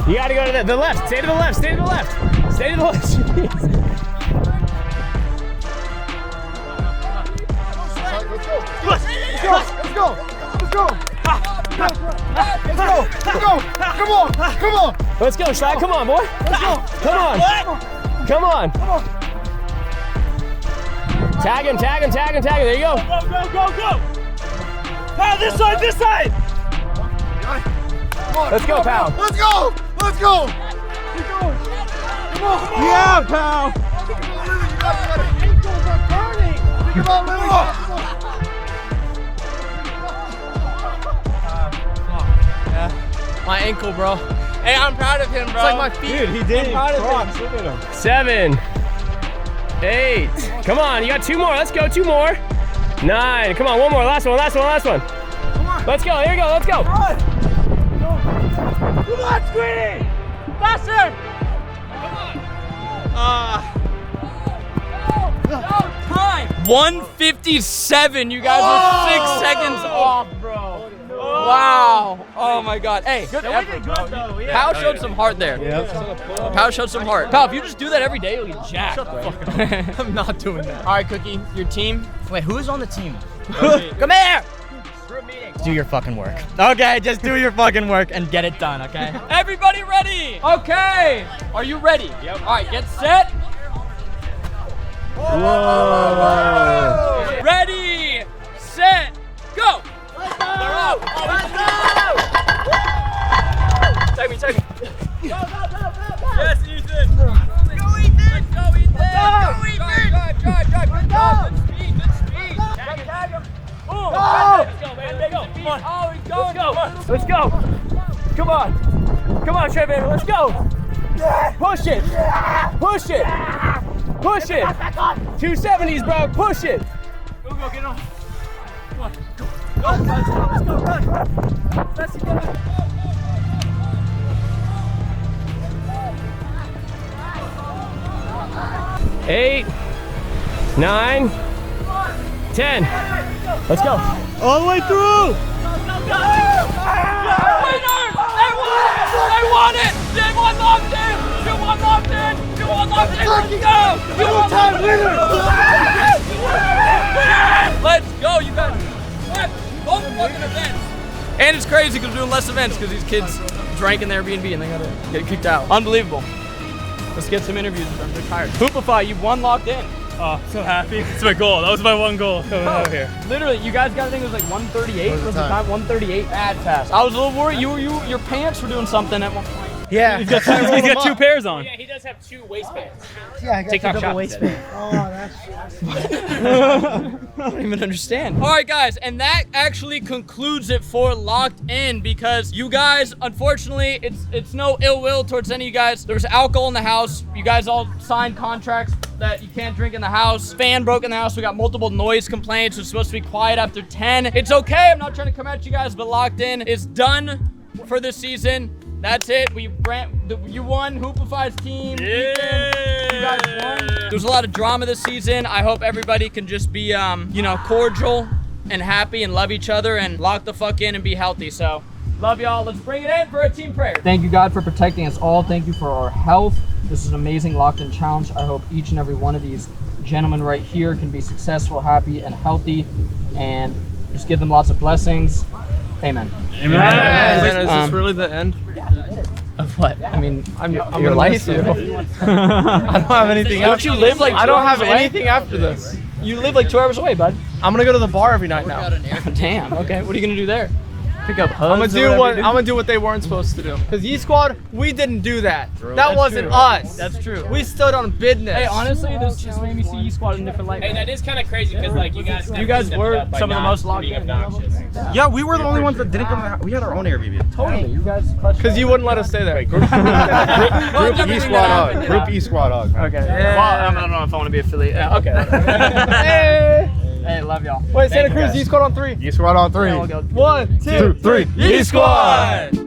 You gotta go to the left. Stay to the left. Stay to the left. Stay to the left. Let's go. Come on. Let's go, Shlak. Come on, boy. Let's go. Come on. Tag him. There you go. Go. Pow, this side. Let's go, Pow. Let's go. Keep going. Come on. Yeah, pal. Ankles are burning. Think about Lily. My ankle, bro. Hey, I'm proud of him, bro. It's like my feet. Dude, he did. I'm proud of him. Look at him. 7, 8. Come on, you got 2 more. Let's go, 2 more. 9. Come on, 1 more. Last one, last one, last one. Let's go, here we go, let's go. Come on, Screedi! Faster! Time 1:57. You guys are 6 seconds off, bro. Wow. Oh my God. Hey, good effort, bro. Pow showed some heart there. Pow showed some heart. Pow, if you just do that every day, you'll get jacked. Shut the fuck up. I'm not doing that. All right, Cookie, your team. Wait, who's on the team? Come here! Do your fucking work. Okay, just do your fucking work and get it done, okay? Everybody ready? Okay. Are you ready? Yep. All right, get set. Whoa. Ready, set, go. They're up. Take me. Yes, Ethan. Go, Ethan. Go, Ethan. Go, Ethan. Drive. Good speed. Tag him. Boom. Let's go, man. There you go. Come on. Oh, he's going. Let's go. Come on, Trevor, let's go. Push it. 270s, bro, push it. Go, get on. Come on. Go. Let's go, run. Let's go. 8, 9, 10. Let's go. All the way through. They won it! They won locked in! You won locked in! Let's go! Two-time winner! Let's go, you guys! Both fucking events! And it's crazy because we're doing less events because these kids drank in their Airbnb and they gotta get kicked out. Unbelievable. Let's get some interviews. I'm tired. Hoopify, you won locked in. Oh, so happy. It's my goal. That was my one goal coming out here. Literally, you guys got, I think it was like 138. What was the time? 138. Bad pass. I was a little worried. Your pants were doing something at one point. Yeah. He's got 2 pairs on. Yeah, he does have 2 waistbands. Yeah, I got TikTok the double shot waistband. Oh, that's I don't even understand. All right, guys, and that actually concludes it for Locked In because you guys, unfortunately, it's no ill will towards any of you guys. There was alcohol in the house. You guys all signed contracts that you can't drink in the house. Fan broke in the house. We got multiple noise complaints. It's supposed to be quiet after 10. It's okay. I'm not trying to come at you guys, but Locked In is done for this season. That's it. You won. Hoopify's team. Yeah. You guys won. There's a lot of drama this season. I hope everybody can just be, cordial and happy and love each other and lock the fuck in and be healthy. So, love y'all. Let's bring it in for a team prayer. Thank you, God, for protecting us all. Thank you for our health. This is an amazing Locked In challenge. I hope each and every one of these gentlemen right here can be successful, happy, and healthy, and just give them lots of blessings. Amen. Amen. Is this really the end? Of what? I mean, I'm your life. I don't have anything. Don't you live like? I don't have away? anything after this. You live like 2 hours away, bud. I'm gonna go to the bar every night now. Damn. Okay. What are you gonna do there? Pick up hugs. I'm gonna do what they weren't supposed to do. Cause YeSquad, we didn't do that. That wasn't us. That's true. We stood on business. Hey, honestly, this just made me see YeSquad in a different light. Hey, that is kind of crazy because like you guys were some of the most locked in. Yeah, we were the only ones that didn't come to the house. We had our own Airbnb. Totally. You guys. Cause you wouldn't let us stay there. Group YeSquad Hog. Group YeSquad Hog. Okay. Yeah. Well, I don't know if I want to be affiliated. Yeah, okay. Hey, love y'all. Wait, Santa Cruz, YeSquad on 3. YeSquad on 3. Yeah, we'll go. 1, 2, 3. YeSquad!